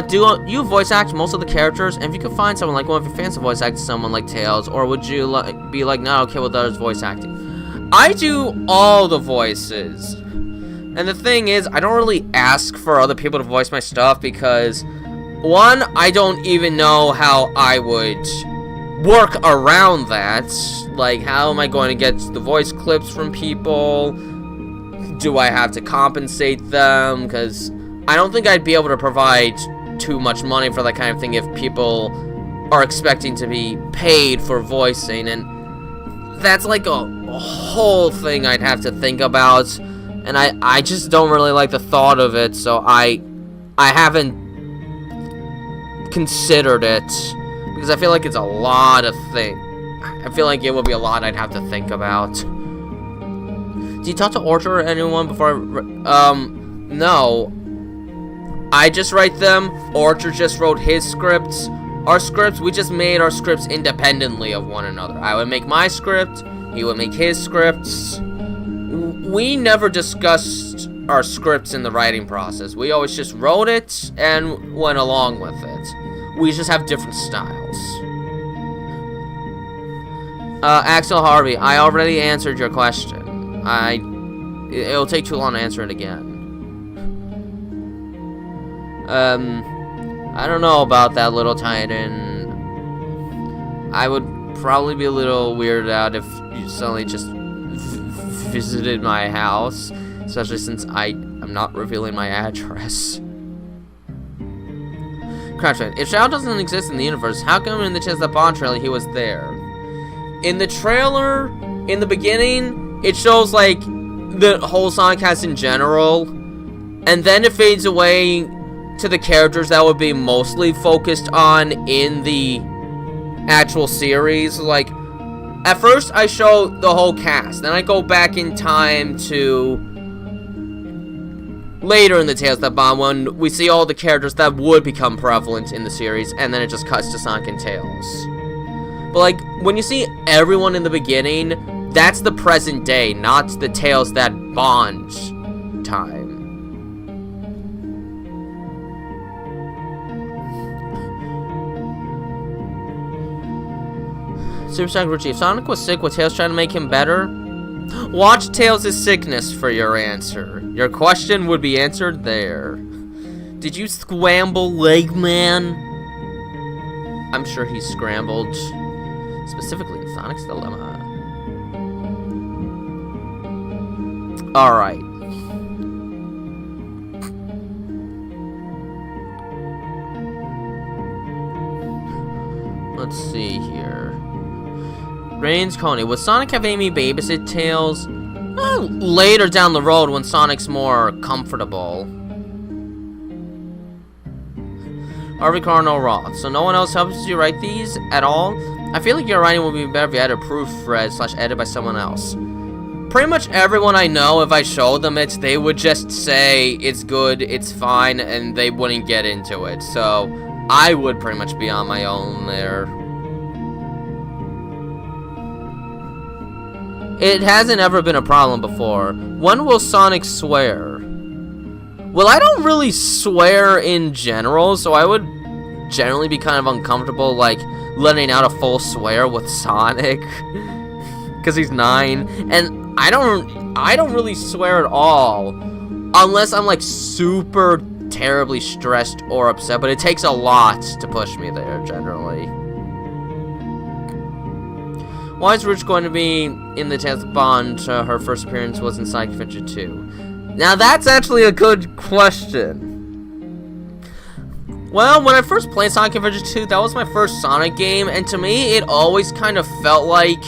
Do you voice act most of the characters? And if you could find someone like one of your fans to voice act someone like Tails, or would you be like, not okay with others voice acting? I do all the voices. And the thing is, I don't really ask for other people to voice my stuff because, one, I don't even know how I would work around that. Like, how am I going to get the voice clips from people? Do I have to compensate them? Because I don't think I'd be able to provide too much money for that kind of thing if people are expecting to be paid for voicing. And that's like a whole thing I'd have to think about. And I just don't really like the thought of it, so I haven't considered it, because I feel like it's a lot of things. I feel like it would be a lot I'd have to think about. Do you talk to Orchard or anyone before no. I just write them. Orchard just wrote his scripts. Our scripts, we just made our scripts independently of one another. I would make my script, he would make his scripts. we never discussed our scripts in the writing process. We always just wrote it and went along with it. We just have different styles. Axel Harvey, I already answered your question. It'll take too long to answer it again. I don't know about that, Little Titan. I would probably be a little weirded out if you suddenly just visited my house, especially since I'm not revealing my address. Crashman, if Shao doesn't exist in the universe, how come in the Chase the Bond trailer he was there? In the trailer, in the beginning, it shows like the whole Sonic cast in general, and then it fades away to the characters that would be mostly focused on in the actual series. Like, at first I show the whole cast, then I go back in time to later in the Tales That Bond when we see all the characters that would become prevalent in the series, and then it just cuts to Sonic and Tails. But like, when you see everyone in the beginning, that's the present day, not the Tales That Bond time. Super Sonic Richie, if Sonic was sick, was Tails trying to make him better? Watch Tails' sickness for your answer. Your question would be answered there. Did you scramble, Legman? I'm sure he scrambled. Specifically in Sonic's Dilemma. Alright. Let's see here. Reigns Coney, would Sonic have Amy babysit Tails? Well, later down the road when Sonic's more comfortable. Harvey Carno Roth. So no one else helps you write these at all? I feel like your writing would be better if you had a proofread / edited by someone else. Pretty much everyone I know, if I showed them it, they would just say it's good, it's fine, and they wouldn't get into it. So I would pretty much be on my own there. It hasn't ever been a problem before. When will Sonic swear? Well, I don't really swear in general, so I would generally be kind of uncomfortable, like, letting out a full swear with Sonic. Because he's 9. And I don't really swear at all. Unless I'm, like, super terribly stressed or upset. But it takes a lot to push me there, generally. Why is Rouge going to be in the 10th Bond? Her first appearance was in Sonic Adventure 2. Now that's actually a good question. Well, when I first played Sonic Adventure 2, that was my first Sonic game, and to me, it always kind of felt like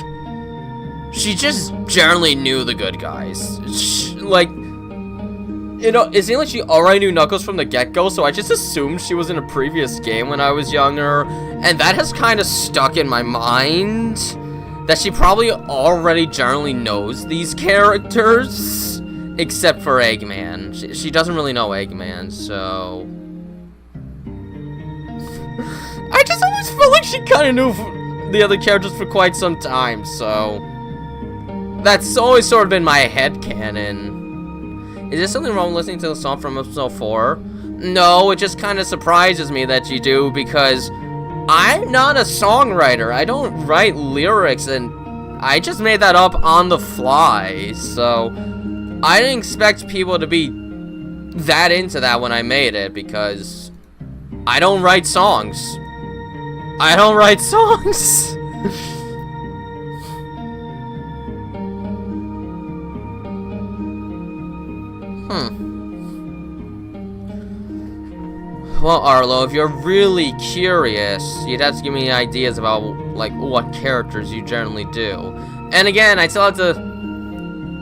she just generally knew the good guys. Like, you know, it seemed like she already knew Knuckles from the get-go, so I just assumed she was in a previous game when I was younger, and that has kind of stuck in my mind. That she probably already generally knows these characters, except for Eggman. She doesn't really know Eggman, so... I just always felt like she kind of knew the other characters for quite some time, so... That's always sort of been my headcanon. Is there something wrong with listening to the song from episode 4? No, it just kind of surprises me that you do, because... I'm not a songwriter. I don't write lyrics, and I just made that up on the fly, so I didn't expect people to be that into that when I made it, because I don't write songs. I don't write songs. Well, Arlo, if you're really curious, you'd have to give me ideas about, like, what characters you generally do. And again, I still have to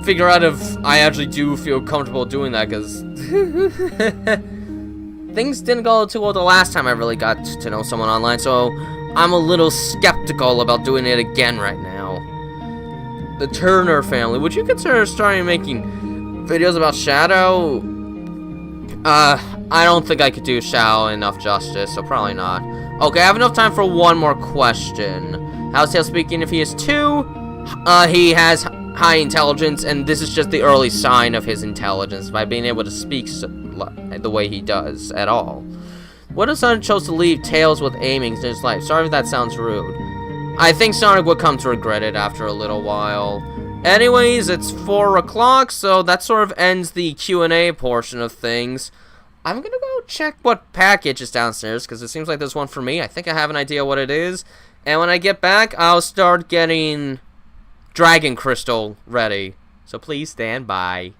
figure out if I actually do feel comfortable doing that, because things didn't go too well the last time I really got to know someone online, so I'm a little skeptical about doing it again right now. The Turner family. Would you consider starting making videos about Shadow? I don't think I could do Shao enough justice, so probably not. Okay, I have enough time for one more question. How's Tails speaking if he is 2? He has high intelligence, and this is just the early sign of his intelligence by being able to speak the way he does at all. What if Sonic chose to leave Tails with aiming in his life? Sorry if that sounds rude. I think Sonic would come to regret it after a little while. Anyways, it's 4 o'clock, so that sort of ends the Q&A portion of things. I'm gonna go check what package is downstairs, because it seems like there's one for me. I think I have an idea what it is. And when I get back, I'll start getting Dragon Crystal ready. So please stand by.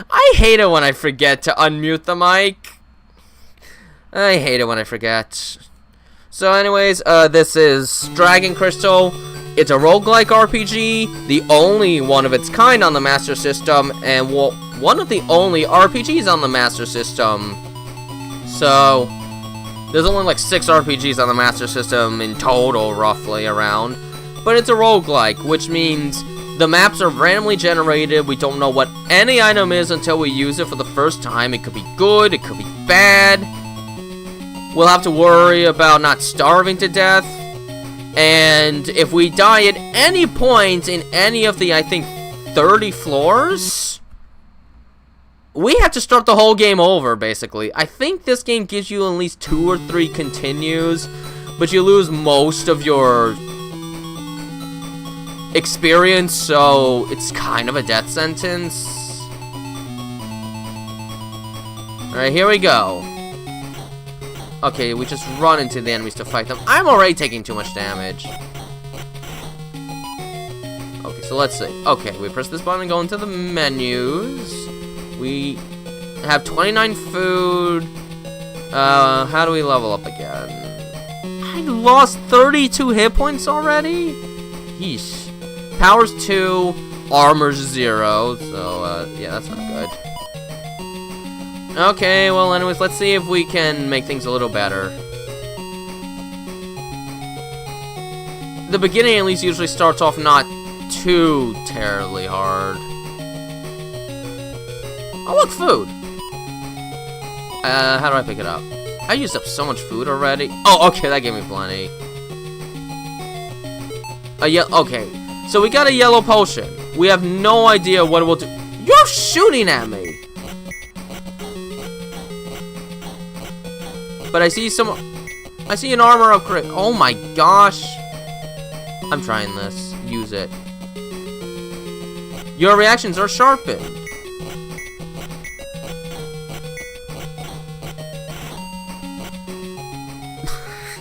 I hate it when I forget to unmute the mic. I hate it when I forget. So anyways, this is Dragon Crystal. It's a roguelike RPG, the only one of its kind on the Master System, and well, one of the only RPGs on the Master System. So, there's only like 6 RPGs on the Master System in total, roughly, around. But it's a roguelike, which means the maps are randomly generated. We don't know what any item is until we use it for the first time. It could be good, it could be bad. We'll have to worry about not starving to death. And if we die at any point in any of the, I think, 30 floors, we have to start the whole game over, basically. I think this game gives you at least 2 or 3 continues, but you lose most of your experience, so it's kind of a death sentence. Alright, here we go. Okay, we just run into the enemies to fight them. I'm already taking too much damage. Okay, so let's see. Okay, we press this button and go into the menus. We have 29 food. How do we level up again? I lost 32 hit points already? Yeesh. Power's 2, armor's 0, so, yeah, that's not good. Okay, well, anyways, let's see if we can make things a little better. The beginning, at least, usually starts off not too terribly hard. Oh, look, food! How do I pick it up? I used up so much food already. Oh, okay, that gave me plenty. Okay, so we got a yellow potion. We have no idea what it will do. You're shooting at me! But I see an armor upgrade. Oh my gosh. I'm trying this. Use it. Your reactions are sharpened.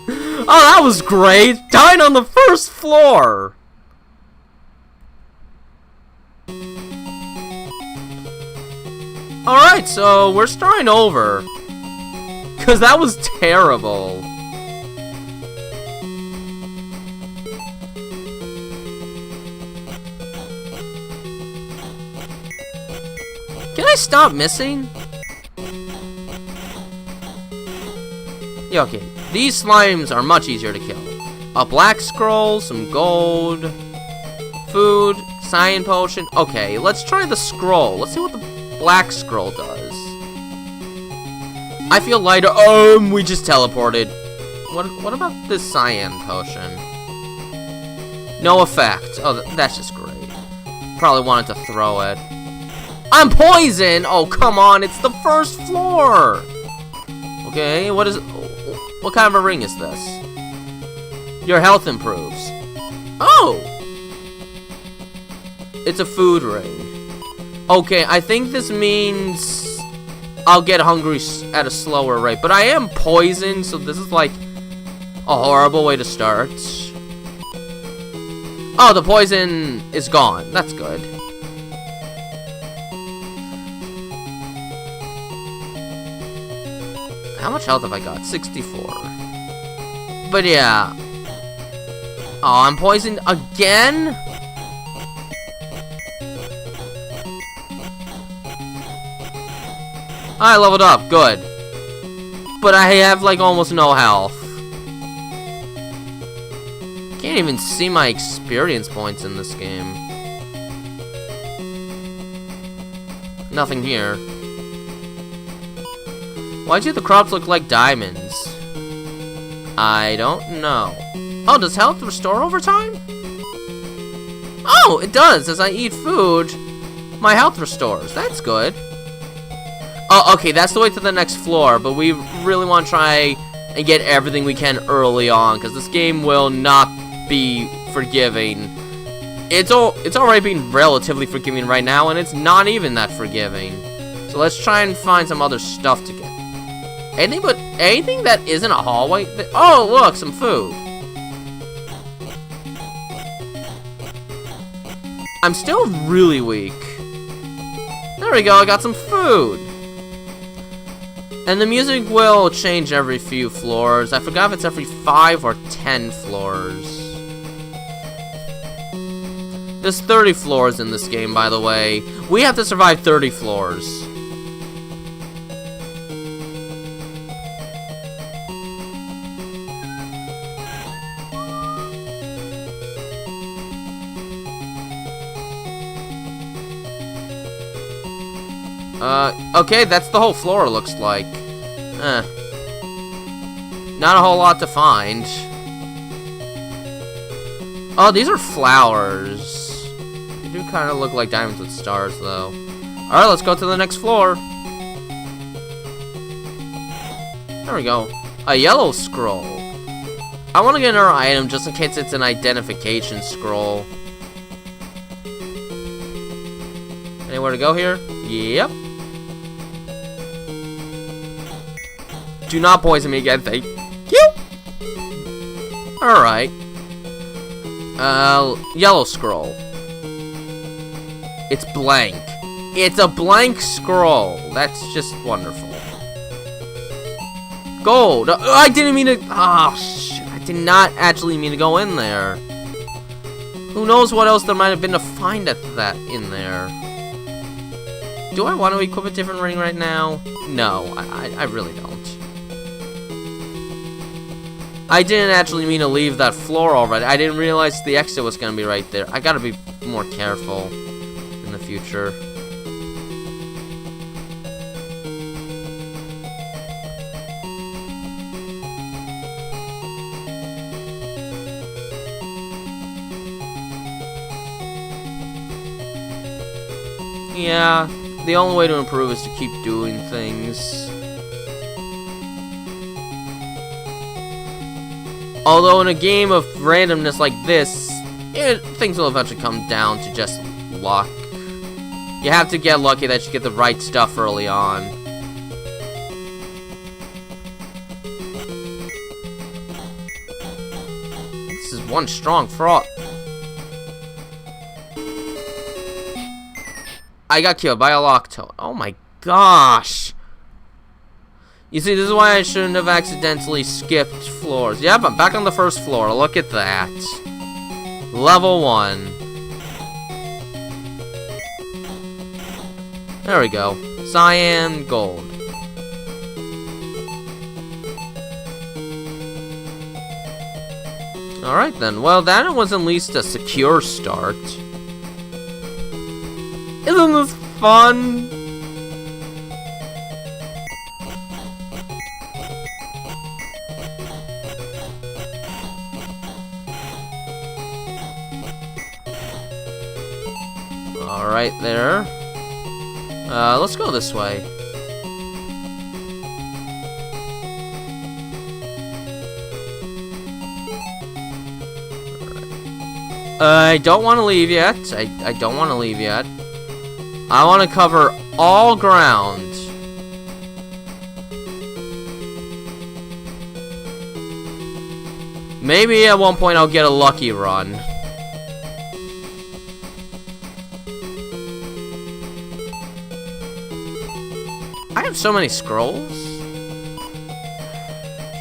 Oh, that was great. Dying on the first floor. Alright, so we're starting over. Because that was terrible. Can I stop missing? Yeah, okay. These slimes are much easier to kill. A black scroll, some gold, food, cyan potion. Okay, let's try the scroll. Let's see what the black scroll does. I feel lighter. We just teleported. What about this cyan potion? No effect. Oh, that's just great. Probably wanted to throw it. I'm poisoned! Oh, come on. It's the first floor. Okay, what kind of a ring is this? Your health improves. Oh! It's a food ring. Okay, I think this means I'll get hungry at a slower rate. But I am poisoned, so this is like a horrible way to start. Oh, the poison is gone. That's good. How much health have I got? 64. But yeah. Oh, I'm poisoned again? I leveled up, good. But I have like almost no health. Can't even see my experience points in this game. Nothing here. Why do the crops look like diamonds? I don't know. Oh, does health restore over time? Oh, it does. As I eat food, my health restores. That's good. Oh, okay, that's the way to the next floor, but we really want to try and get everything we can early on, because this game will not be forgiving. It's already being relatively forgiving right now, and it's not even that forgiving. So let's try and find some other stuff to get. Anything that isn't a hallway. Oh, look, some food. I'm still really weak. There we go, I got some food. And the music will change every few floors. I forgot if it's every 5 or 10 floors. There's 30 floors in this game, by the way. We have to survive 30 floors. Okay, that's the whole floor, looks like. Not a whole lot to find. Oh, these are flowers. They do kind of look like diamonds with stars, though. Alright, let's go to the next floor. There we go. A yellow scroll. I want to get another item just in case it's an identification scroll. Anywhere to go here? Yep. Do not poison me again, thank you. Alright. Yellow scroll. It's blank. It's a blank scroll. That's just wonderful. Gold. I didn't mean to. Oh, shit. I did not actually mean to go in there. Who knows what else there might have been to find at that in there. Do I want to equip a different ring right now? No, I really don't. I didn't actually mean to leave that floor already. I didn't realize the exit was going to be right there. I gotta be more careful in the future. Yeah, the only way to improve is to keep doing things. Although in a game of randomness like this, things will eventually come down to just luck. You have to get lucky that you get the right stuff early on. This is one strong frog. I got killed by a lock toad. Oh my gosh. You see, this is why I shouldn't have accidentally skipped floors. Yep, I'm back on the first floor. Look at that. Level 1. There we go. Cyan, gold. Alright then. Well, that was at least a secure start. Isn't this fun? Alright there. Let's go this way. I don't want to leave yet. I don't want to leave yet. I want to cover all ground. Maybe at one point I'll get a lucky run. I have so many scrolls.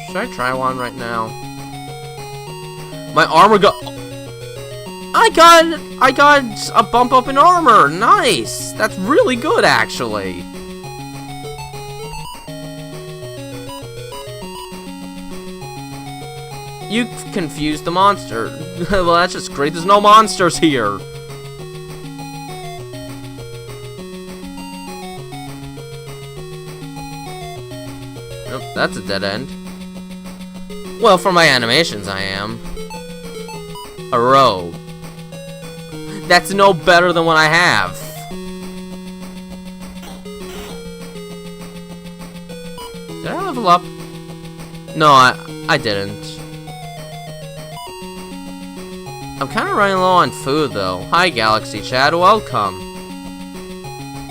Should I try one right now? My armor I got a bump up in armor. Nice. That's really good, actually. You confused the monster. Well, that's just great. There's no monsters here. Nope, that's a dead end. Well, for my animations, I am. A rogue. That's no better than what I have. Did I level up? No, I didn't. I'm kind of running low on food, though. Hi, Galaxy Chad. Welcome.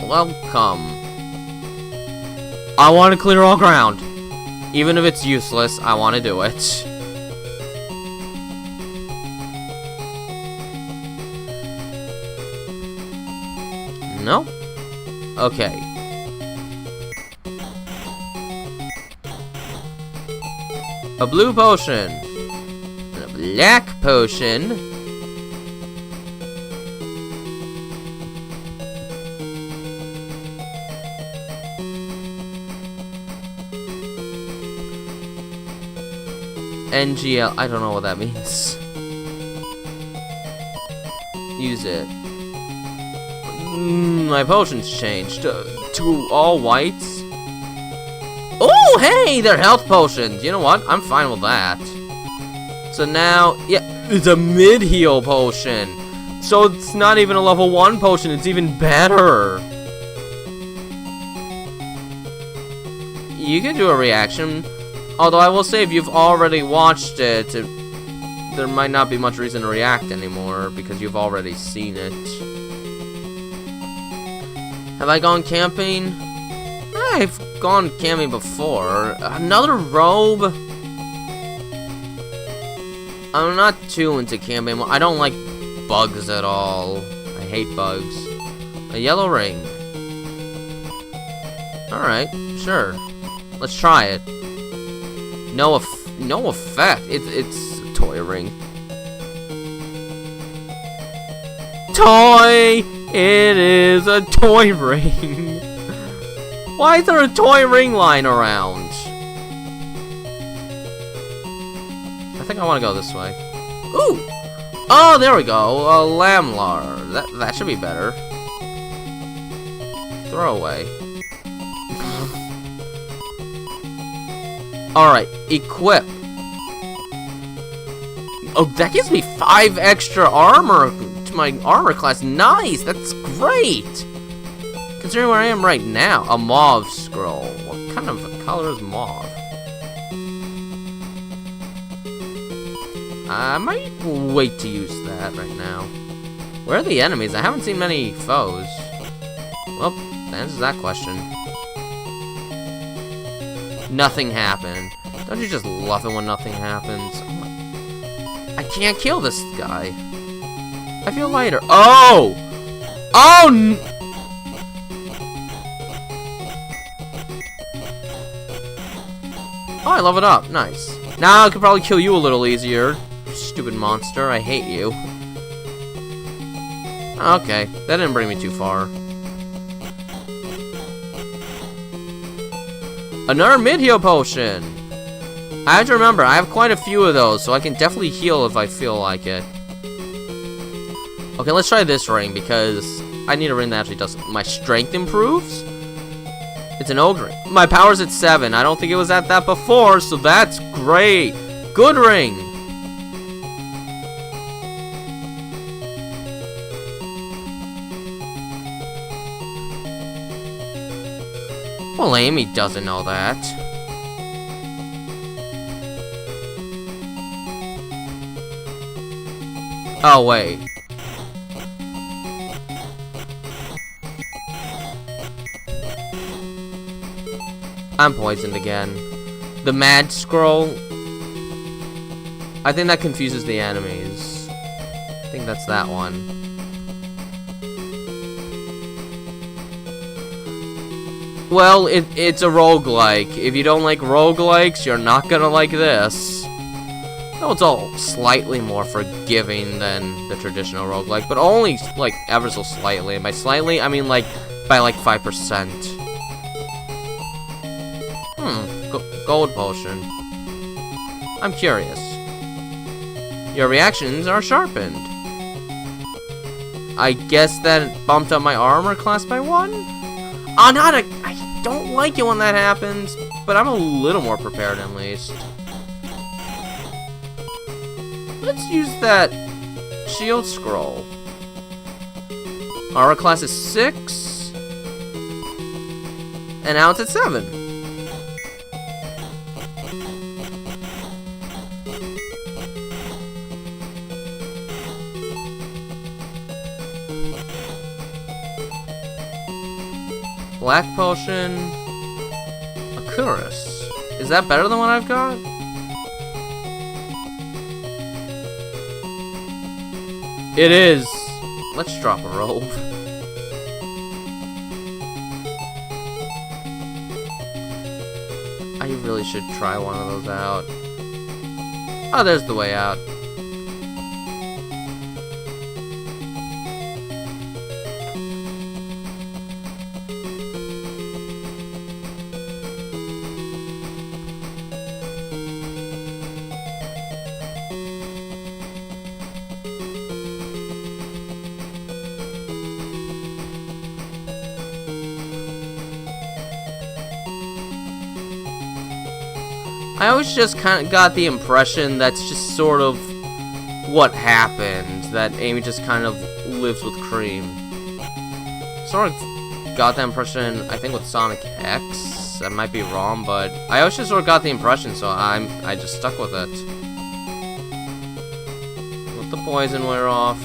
Welcome. I want to clear all ground. Even if it's useless, I want to do it. No? Okay. A blue potion. And a black potion. NGL. I don't know what that means. Use it. My potions changed to all whites. Oh, hey, they're health potions. You know what? I'm fine with that. So now, yeah, it's a mid-heal potion. So it's not even a level 1 potion. It's even better. You can do a reaction. Although I will say, if you've already watched it, there might not be much reason to react anymore because you've already seen it. Have I gone camping? I've gone camping before. Another robe? I'm not too into camping. I don't like bugs at all. I hate bugs. A yellow ring. Alright, sure. Let's try it. No effect. It's a toy ring. Toy! It is a toy ring. Why is there a toy ring lying around? I think I want to go this way. Ooh! Oh, there we go. A lamlar. That should be better. Throw away. Alright, equip. Oh, that gives me 5 extra armor to my armor class. Nice, that's great. Considering where I am right now, a mauve scroll. What kind of a color is mauve? I might wait to use that right now. Where are the enemies? I haven't seen many foes. Well, that answers that question. Nothing happened. Don't you just love it when nothing happens? I can't kill this guy. I feel lighter. Oh! Oh! Oh, I leveled up. Nice. Now I could probably kill you a little easier. Stupid monster. I hate you. Okay. That didn't bring me too far. Another mid-heal potion! I have to remember, I have quite a few of those, so I can definitely heal if I feel like it. Okay, let's try this ring, because I need a ring that actually does... My strength improves? It's an ogre. My power's at 7. I don't think it was at that before, so that's great. Good ring! Well, Amy doesn't know that. Oh, wait. I'm poisoned again. The mad scroll. I think that confuses the enemies. I think that's that one. Well, it's a roguelike. If you don't like roguelikes, you're not gonna like this. No, it's all slightly more forgiving than the traditional roguelike, but only, like, ever so slightly. And by slightly, I mean, like, by, like, 5%. Gold potion. I'm curious. Your reactions are sharpened. I guess that bumped up my armor class by 1? Oh, I don't like it when that happens, but I'm a little more prepared at least. Let's use that shield scroll. Armor class is 6. And now it's at 7. Black potion. A Curus. Is that better than what I've got? It is. Let's drop a robe. I really should try one of those out. Oh, there's the way out. I always just kind of got the impression that's just sort of what happened, that Amy just kind of lives with Cream. Sort of got that impression, I think, with Sonic X. I might be wrong, but I always just sort of got the impression, so I just stuck with it. Let the poison wear off.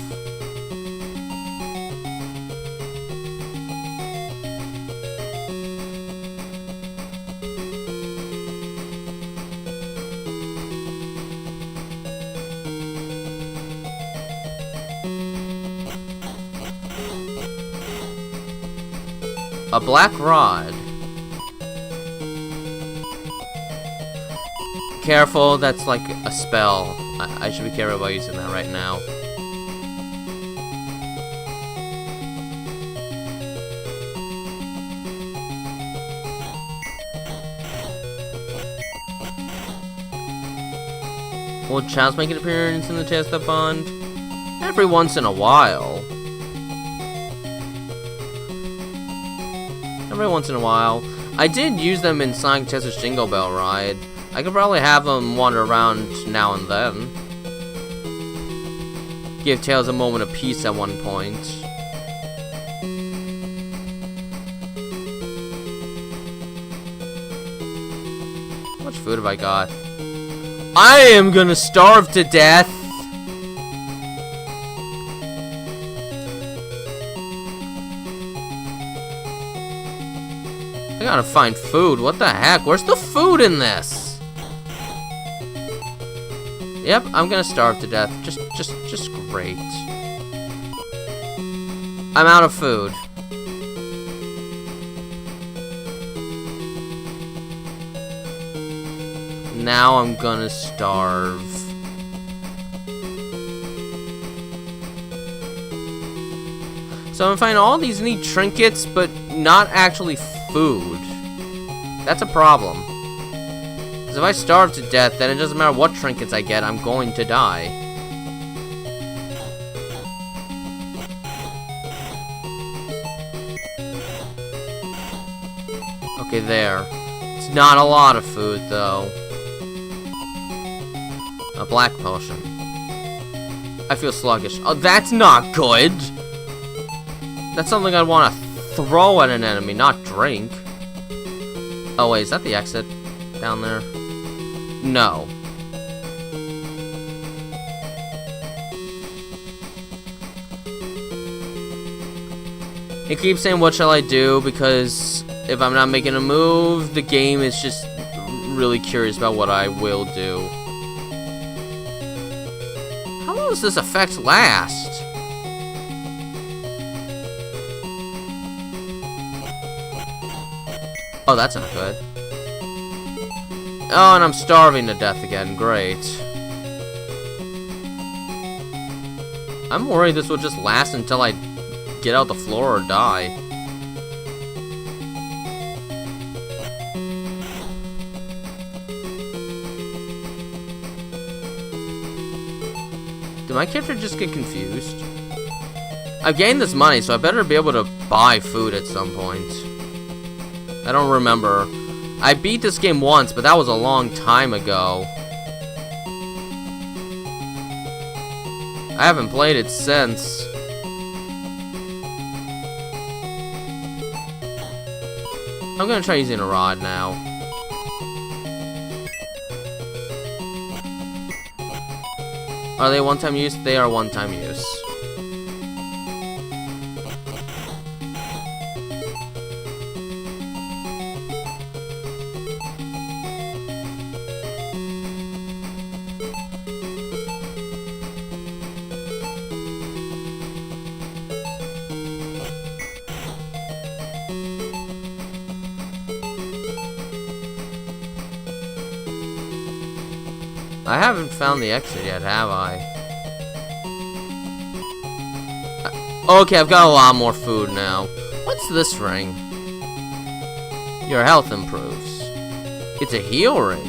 A black rod. Careful, that's like a spell. I should be careful about using that right now. Will Childs make an appearance in the Test of Bond? Every once in a while. Every once in a while. I did use them in Sonic Chess's Jingle Bell Ride. I could probably have them wander around now and then. Give Tails a moment of peace at one point. How much food have I got? I am gonna starve to death! I gotta find food. What the heck? Where's the food in this? Yep, I'm gonna starve to death. Just great. I'm out of food. Now I'm gonna starve. So I'm gonna find all these neat trinkets, but not actually food. That's a problem. Because if I starve to death, then it doesn't matter what trinkets I get, I'm going to die. Okay, there. It's not a lot of food, though. A black potion. I feel sluggish. Oh, that's not good! That's something I'd want to throw at an enemy, not drink. Oh wait, is that the exit down there? No. It keeps saying, what shall I do? Because if I'm not making a move, the game is just really curious about what I will do. How long does this effect last? Oh, that's not good. Oh, and I'm starving to death again. Great. I'm worried this will just last until I get out the floor or die. Did my character just get confused? I've gained this money, so I better be able to buy food at some point. I don't remember. I beat this game once, but that was a long time ago. I haven't played it since. I'm gonna try using a rod now. Are they one-time use? They are one-time use. I haven't found the exit yet, have I? Okay, I've got a lot more food now. What's this ring? Your health improves. It's a heal ring.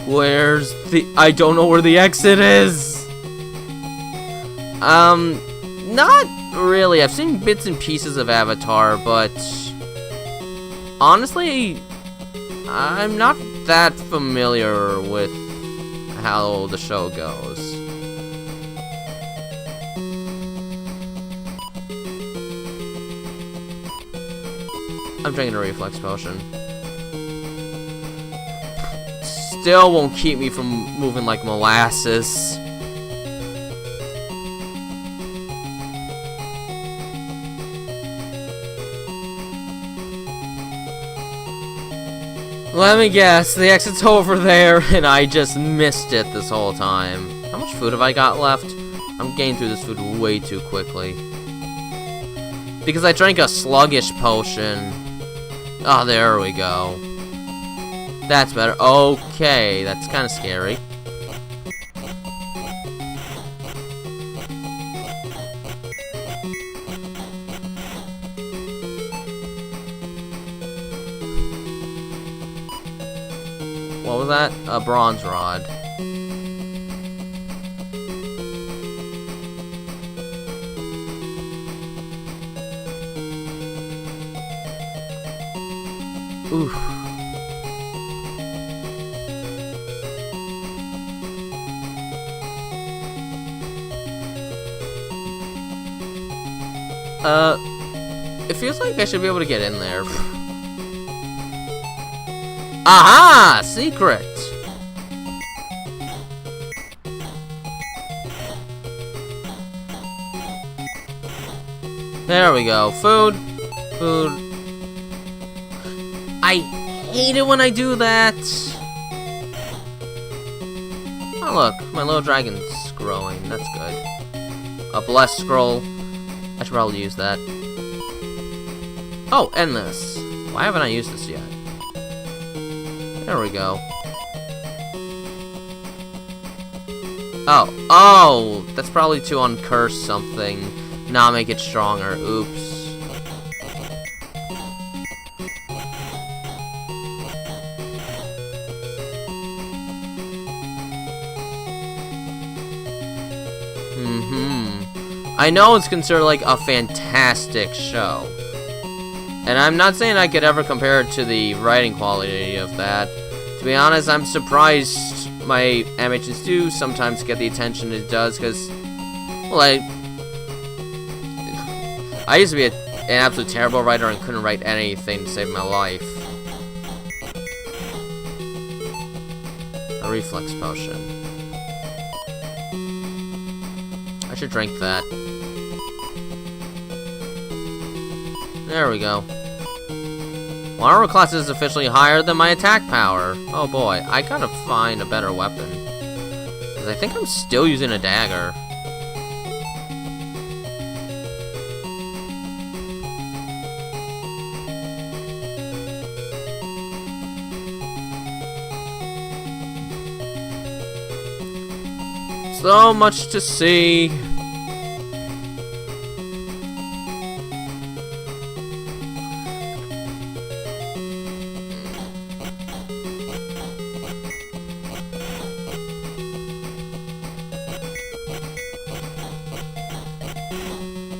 Where's the... I don't know where the exit is! Not really. I've seen bits and pieces of Avatar, but... honestly, I'm not that familiar with how the show goes. I'm drinking a reflex potion. Still won't keep me from moving like molasses. Let me guess, the exit's over there, and I just missed it this whole time. How much food have I got left? I'm getting through this food way too quickly. Because I drank a sluggish potion. Oh, there we go. That's better. Okay, that's kind of scary. What was that? A bronze rod. Oof. It feels like I should be able to get in there. Aha! Secret! There we go. Food. Food. I hate it when I do that. Oh look, my little dragon's growing. That's good. A blessed scroll. I should probably use that. Oh, and this. Why haven't I used this yet? There we go. Oh, that's probably to uncurse something, not make it stronger. Oops. I know it's considered like a fantastic show. And I'm not saying I could ever compare it to the writing quality of that. To be honest, I'm surprised my animations do sometimes get the attention it does, because, well, I used to be an absolute terrible writer and couldn't write anything to save my life. A reflex potion. I should drink that. There we go. My armor class is officially higher than my attack power. Oh boy, I gotta find a better weapon. Because I think I'm still using a dagger. So much to see.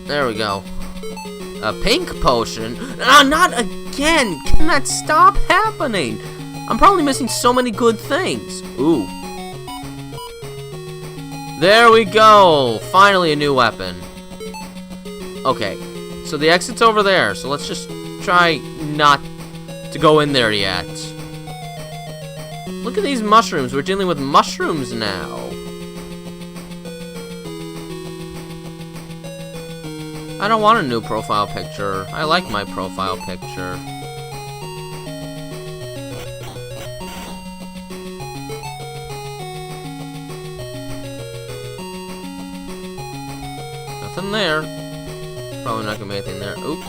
There we go. A pink potion? Not again! Can that stop happening? I'm probably missing so many good things. Ooh. There we go! Finally a new weapon. Okay. So the exit's over there, so let's just try not to go in there yet. Look at these mushrooms. We're dealing with mushrooms now. I don't want a new profile picture. I like my profile picture. Nothing there. Probably not gonna be anything there. Oop.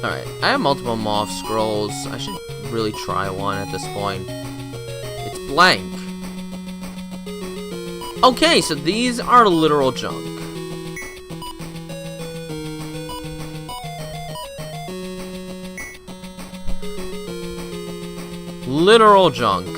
Alright, I have multiple moth scrolls. I should really try one at this point. It's blank. Okay, so these are literal junk. Literal junk.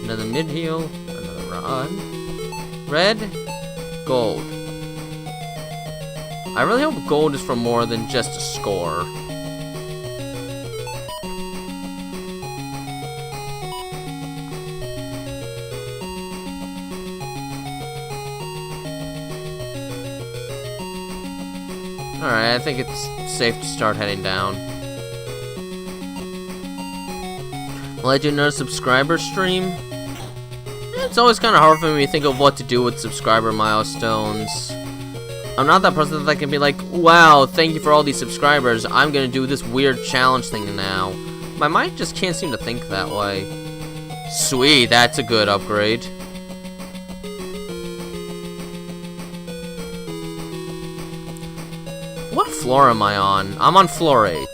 Another mid-heal, another rod. Red, gold. I really hope gold is for more than just a score. Alright, I think it's safe to start heading down. Will I do another subscriber stream? It's always kind of hard for me to think of what to do with subscriber milestones. I'm not that person that can be like, wow, thank you for all these subscribers, I'm gonna do this weird challenge thing now. My mind just can't seem to think that way. Sweet, that's a good upgrade. What floor am I on? I'm on floor 8.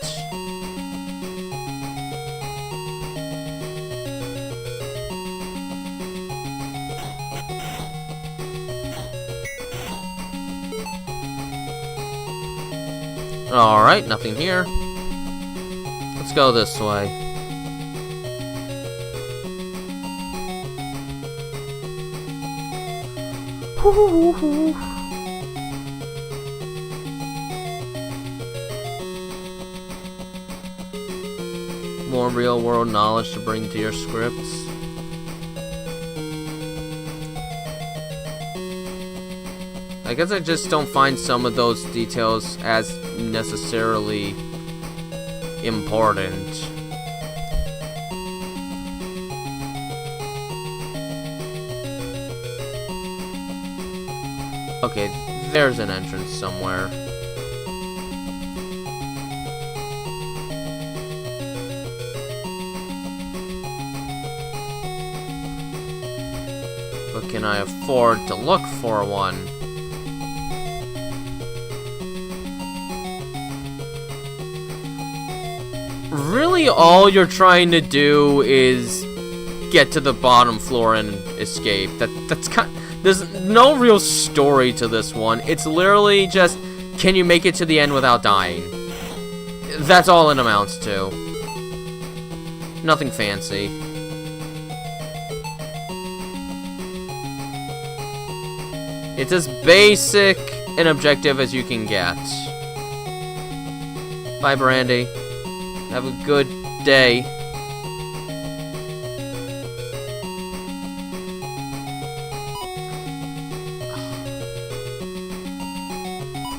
Alright, nothing here. Let's go this way. More real-world knowledge to bring to your scripts. I guess I just don't find some of those details as necessarily important. Okay, there's an entrance somewhere. But can I afford to look for one? Really, all you're trying to do is get to the bottom floor and escape. That's kind. There's no real story to this one. It's literally just, can you make it to the end without dying? That's all it amounts to. Nothing fancy. It's as basic an objective as you can get. Bye, Brandy. Have a good day.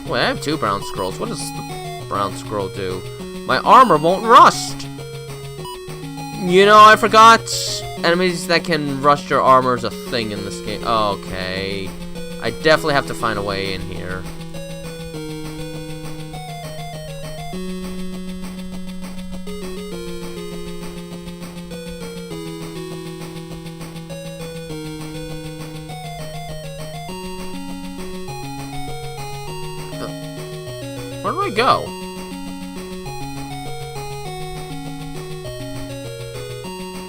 Wait, I have 2 brown scrolls. What does the brown scroll do? My armor won't rust! You know, I forgot. Enemies that can rust your armor is a thing in this game. Okay. I definitely have to find a way in here. Where do I go?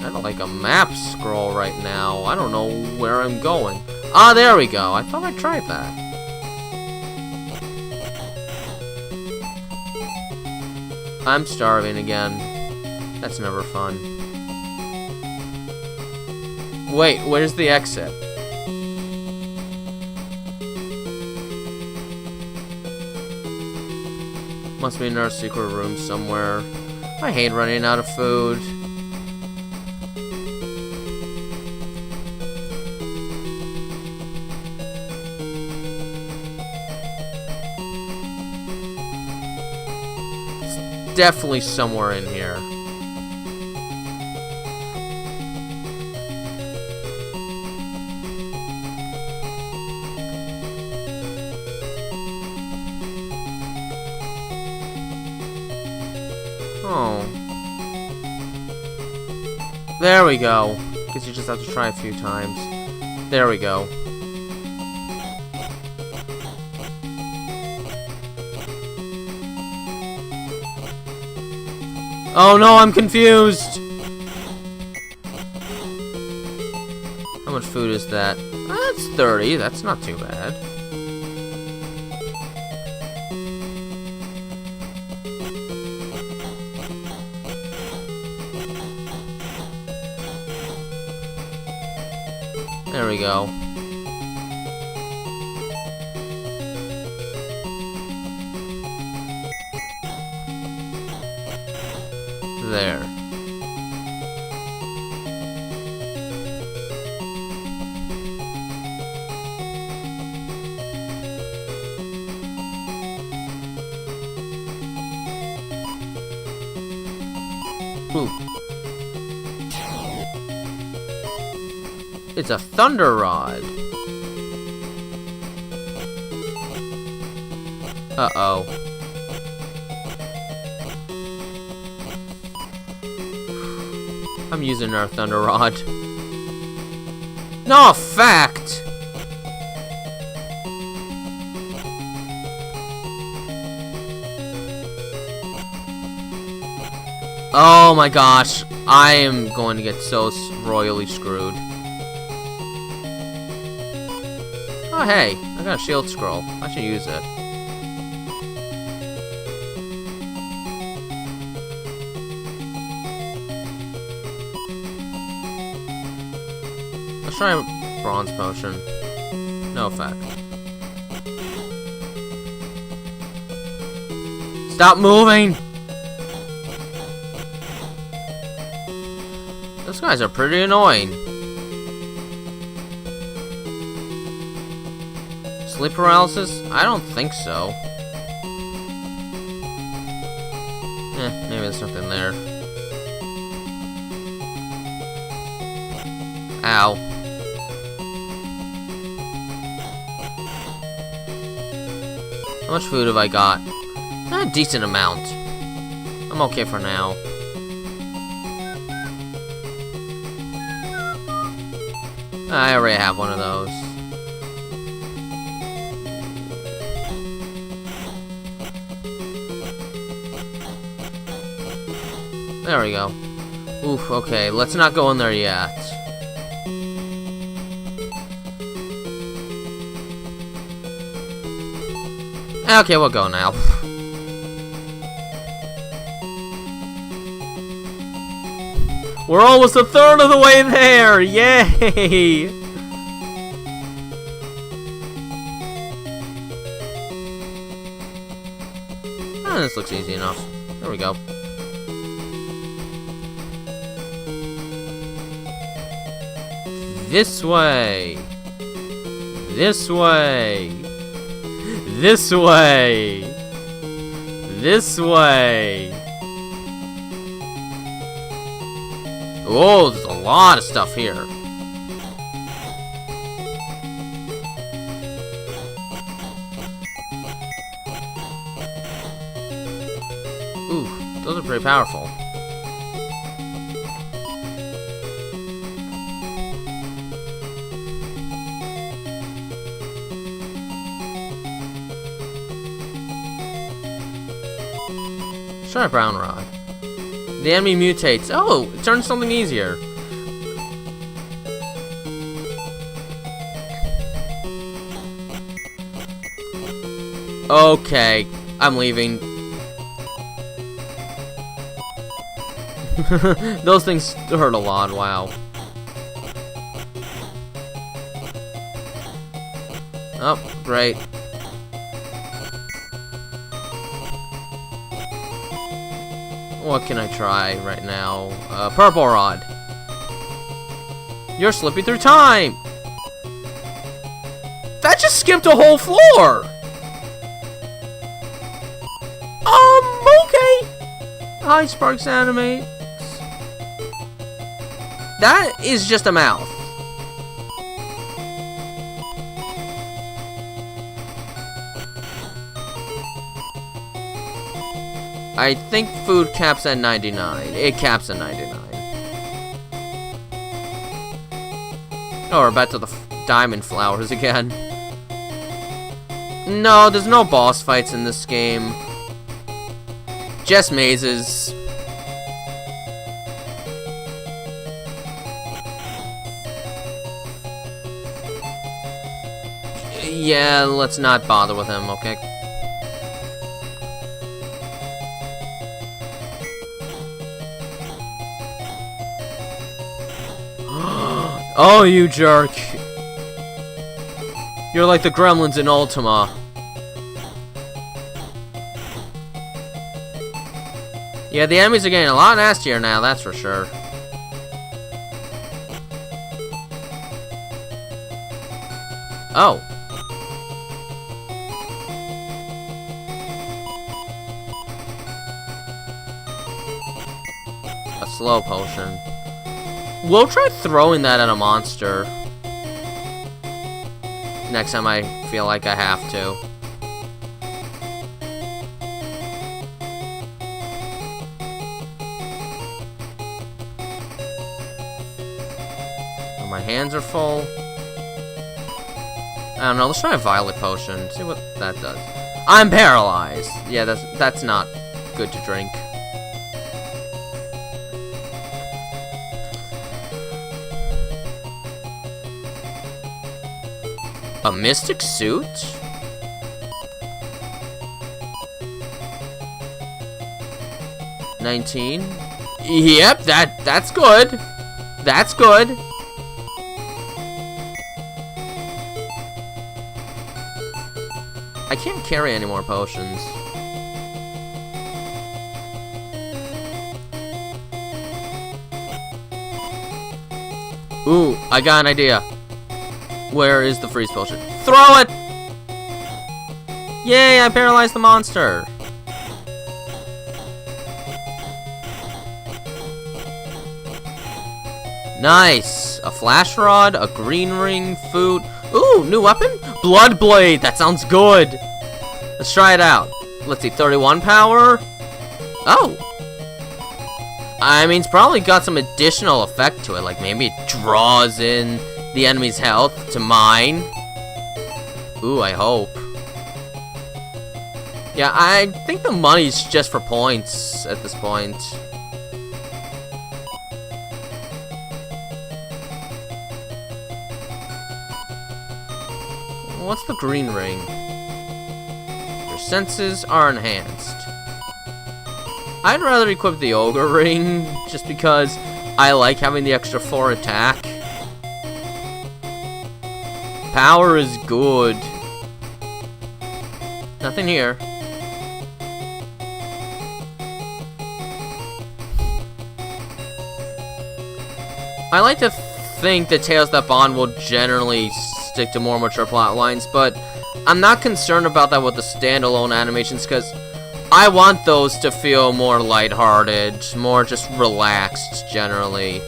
I don't like a map scroll right now. I don't know where I'm going. Ah, there we go. I thought I tried that. I'm starving again. That's never fun. Wait, where's the exit? Must be another secret room somewhere. I hate running out of food. It's definitely somewhere in here. Oh. There we go. Guess you just have to try a few times. There we go. Oh no, I'm confused! How much food is that? That's 30, that's not too bad. There we go. There. Ooh. It's a thunder rod. Uh-oh. I'm using our thunder rod. No effect! Oh my gosh. I am going to get so royally screwed. Oh hey, I got a shield scroll. I should use it. Let's try a bronze potion. No effect. Stop moving! Those guys are pretty annoying. Sleep paralysis? I don't think so. Maybe there's something there. Ow. How much food have I got? A decent amount. I'm okay for now. I already have one of those. There we go. Oof, okay, let's not go in there yet. Okay, we'll go now. We're almost a third of the way there! Yay! Oh, this looks easy enough. There we go. This way! This way! This way! This way! Oh, there's a lot of stuff here. Ooh, those are pretty powerful. Try a brown rod. The enemy mutates. Oh, it turns something easier. Okay, I'm leaving. Those things hurt a lot, wow. Oh, great. What can I try right now? Purple Rod. You're slipping through time! That just skipped a whole floor! Okay. Hi, Sparks Animates. That is just a mouth. I think food caps at 99. It caps at 99. Oh, we're back to the diamond flowers again. No, there's no boss fights in this game. Just mazes. Yeah, let's not bother with him, okay? Oh, you jerk. You're like the gremlins in Ultima. Yeah, the enemies are getting a lot nastier now, that's for sure. Oh. A slow potion. We'll try throwing that at a monster. Next time I feel like I have to. Oh, my hands are full. I don't know, let's try a violet potion. See what that does. I'm paralyzed. Yeah, that's not good to drink. A mystic suit? $19. Yep, that's good. That's good. I can't carry any more potions. Ooh, I got an idea. Where is the freeze potion? Throw it! Yay, I paralyzed the monster. Nice. A flash rod, a green ring, food. Ooh, new weapon? Blood blade. That sounds good. Let's try it out. Let's see, 31 power. Oh. I mean, it's probably got some additional effect to it. Like maybe it draws in the enemy's health to mine. Ooh, I hope. Yeah, I think the money's just for points at this point. What's the green ring? Your senses are enhanced. I'd rather equip the ogre ring just because I like having the extra 4 attack. Power is good. Nothing here. I like to think that Tales That Bond will generally stick to more mature plot lines, but I'm not concerned about that with the standalone animations because I want those to feel more lighthearted, more just relaxed generally.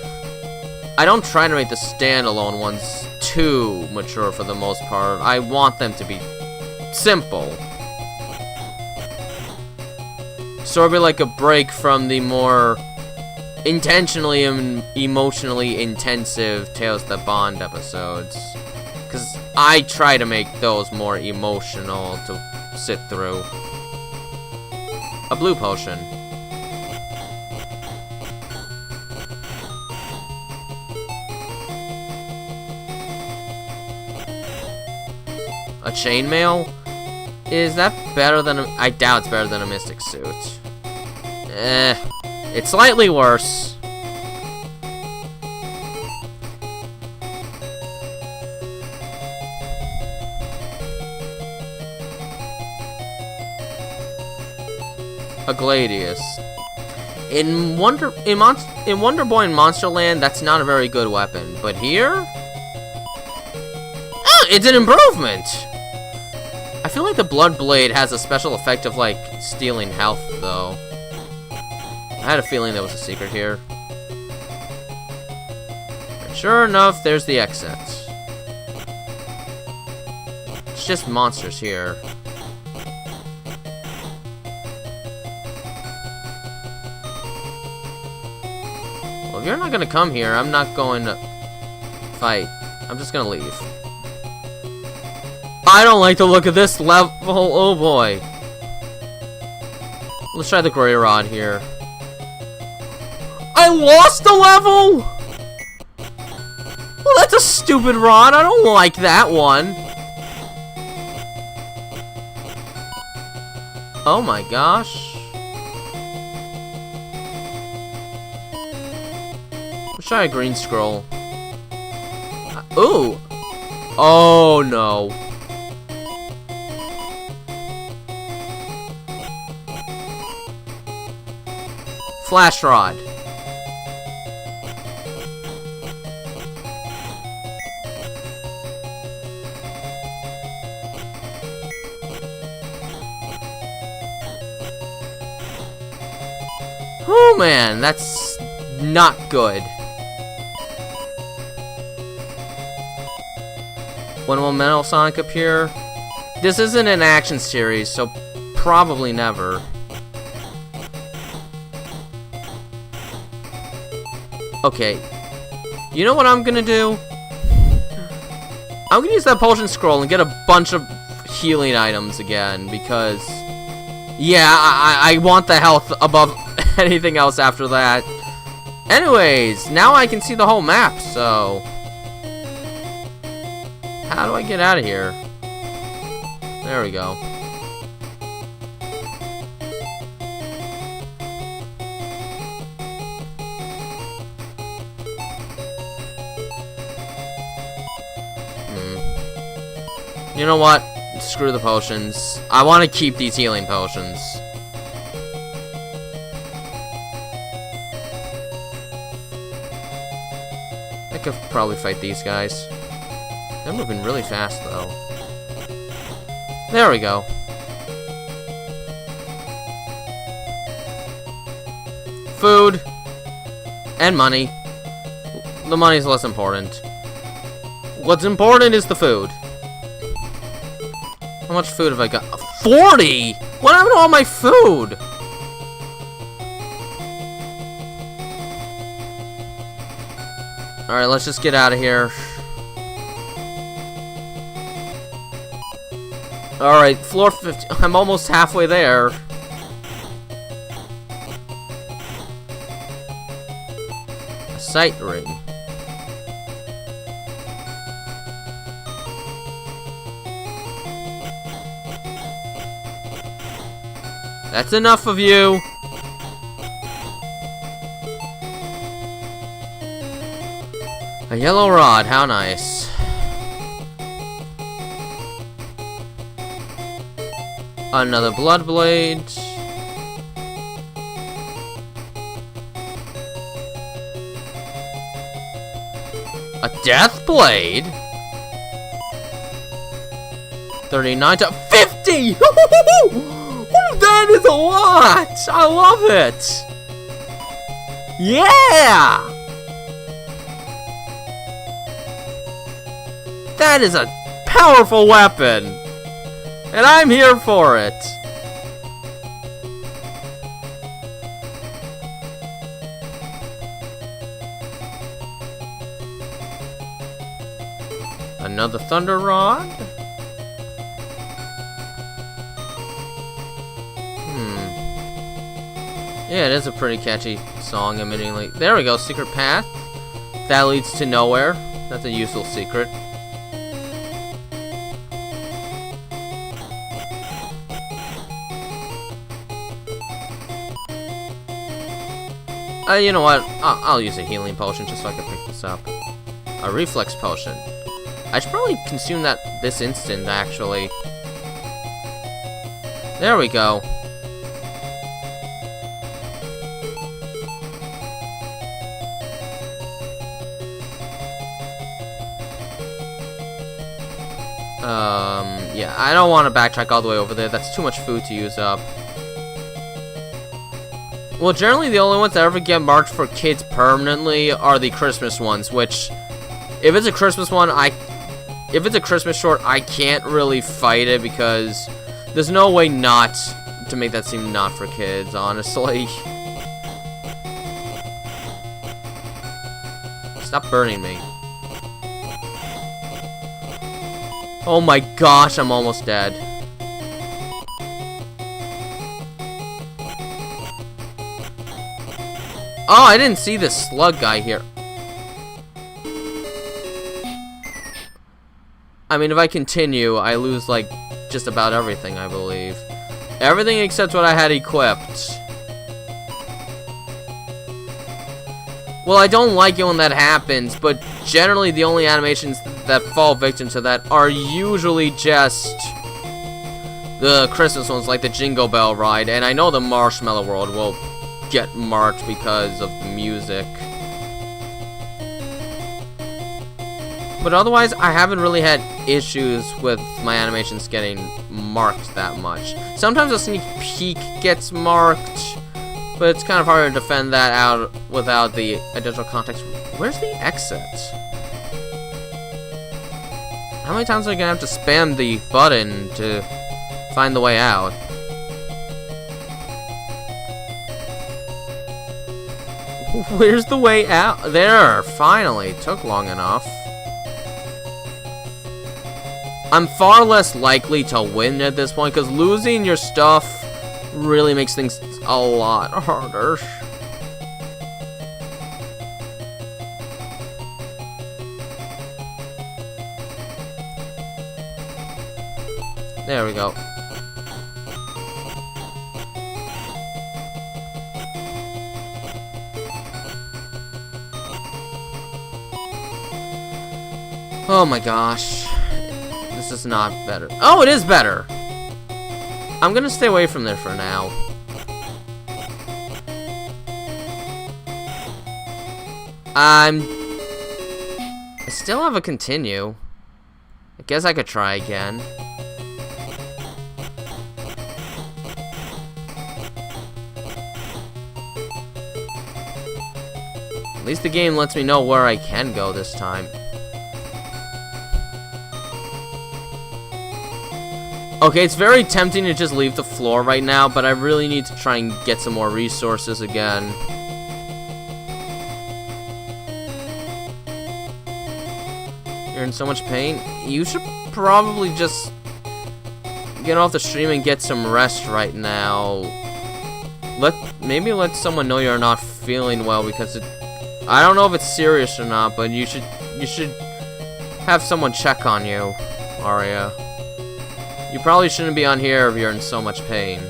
I don't try to make the standalone ones too mature for the most part. I want them to be simple. Sort of like a break from the more intentionally and emotionally intensive Tales That Bond episodes. Because I try to make those more emotional to sit through. A blue potion. A chainmail? Is that better than a... I doubt it's better than a mystic suit. It's slightly worse. A gladius. In Wonder Boy and Monsterland, that's not a very good weapon. But here, oh, it's an improvement. I feel like the Blood Blade has a special effect of like stealing health, though. I had a feeling there was a secret here. And sure enough, there's the exit. It's just monsters here. Well, if you're not gonna come here, I'm not going to fight. I'm just gonna leave. I don't like the look of this level. Oh boy. Let's try the gray rod here. I lost the level? Well, that's a stupid rod. I don't like that one. Oh my gosh. Let's try a green scroll. Ooh. Oh no. Flash rod. Oh man, that's not good. When will Metal Sonic appear? This isn't an action series, so probably never. Okay, you know what I'm gonna do? I'm gonna use that potion scroll and get a bunch of healing items again, because yeah, I want the health above anything else after that. Anyways, now I can see the whole map, so how do I get out of here? There we go. You know what? Screw the potions. I want to keep these healing potions. I could probably fight these guys. They're moving really fast, though. There we go. Food. And money. The money's less important. What's important is the food. How much food have I got? 40? What happened to all my food? Alright, let's just get out of here. Alright, floor 50. I'm almost halfway there. A sight ring. That's enough of you. A yellow rod, how nice. Another blood blade. A death blade? 39 to 50! That is a lot! I love it! Yeah! That is a powerful weapon! And I'm here for it! Another thunder rod? Yeah, it is a pretty catchy song, admittingly. There we go, secret path. That leads to nowhere. That's a useful secret. You know what? I'll use a healing potion just so I can pick this up. A reflex potion. I should probably consume that this instant, actually. There we go. Yeah, I don't want to backtrack all the way over there. That's too much food to use up. Well, generally the only ones that ever get marked for kids permanently are the Christmas ones, which, if it's a Christmas one, if it's a Christmas short, I can't really fight it because there's no way not to make that seem not for kids, honestly. Stop burning me. Oh my gosh, I'm almost dead. Oh, I didn't see this slug guy here. I mean, if I continue, I lose, like, just about everything, I believe. Everything except what I had equipped. Well, I don't like it when that happens, but generally the only animations that fall victim to that are usually just the Christmas ones, like the Jingle Bell Ride, and I know the Marshmallow World will get marked because of the music. But otherwise, I haven't really had issues with my animations getting marked that much. Sometimes a sneak peek gets marked, but it's kind of hard to defend that out without the additional context. Where's the exit? How many times are I gonna have to spam the button to find the way out? Where's the way out? There, finally. Took long enough. I'm far less likely to win at this point, because losing your stuff really makes things a lot harder. There we go. Oh my gosh. This is not better. Oh, it is better! I'm gonna stay away from there for now. I still have a continue. I guess I could try again. At least the game lets me know where I can go this time. Okay, it's very tempting to just leave the floor right now, but I really need to try and get some more resources again. You're in so much pain. You should probably just get off the stream and get some rest right now. Maybe let someone know you're not feeling well, because I don't know if it's serious or not, but you should have someone check on you, Aria. You probably shouldn't be on here if you're in so much pain.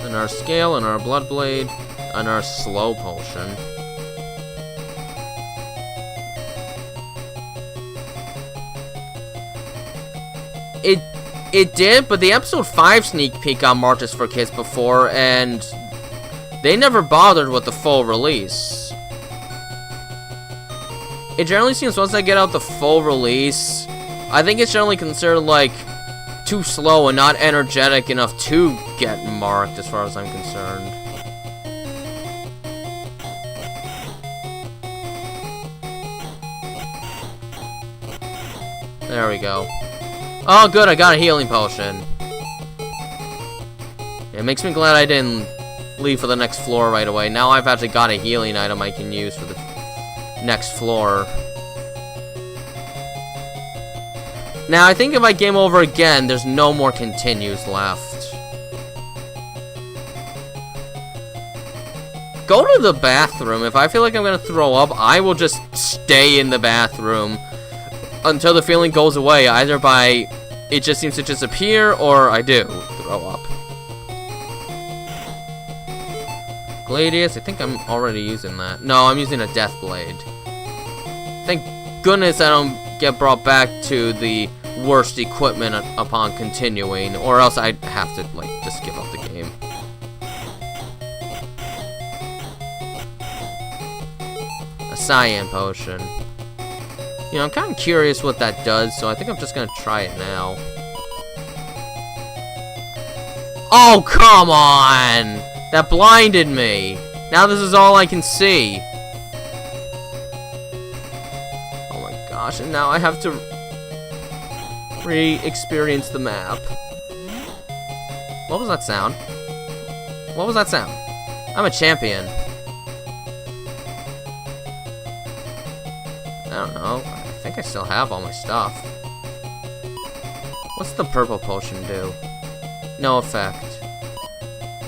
And our scale, and our blood blade, and our slow potion. It did, but the episode 5 sneak peek got marked as for kids before, and they never bothered with the full release. It generally seems once I get out the full release, I think it's generally considered like too slow and not energetic enough to get marked as far as I'm concerned. There we go. Oh good, I got a healing potion. It makes me glad I didn't leave for the next floor right away. Now I've actually got a healing item I can use for the next floor. Now I think if I game over again, there's no more continues left. Go to the bathroom. If I feel like I'm gonna throw up, I will just stay in the bathroom until the feeling goes away, either by it just seems to disappear or I do throw up. Gladius, I think I'm already using that. No, I'm using a Death Blade. Thank goodness I don't get brought back to the worst equipment upon continuing, or else I'd have to, like, just give up the game. cyan potion. You know, I'm kind of curious what that does, so I think I'm just gonna try it now. Oh, come on! That blinded me. Now this is all I can see. Oh my gosh, and now I have to re-experience the map. What was that sound? What was that sound? I'm a champion. I don't know. I think I still have all my stuff. What's the purple potion do? No effect.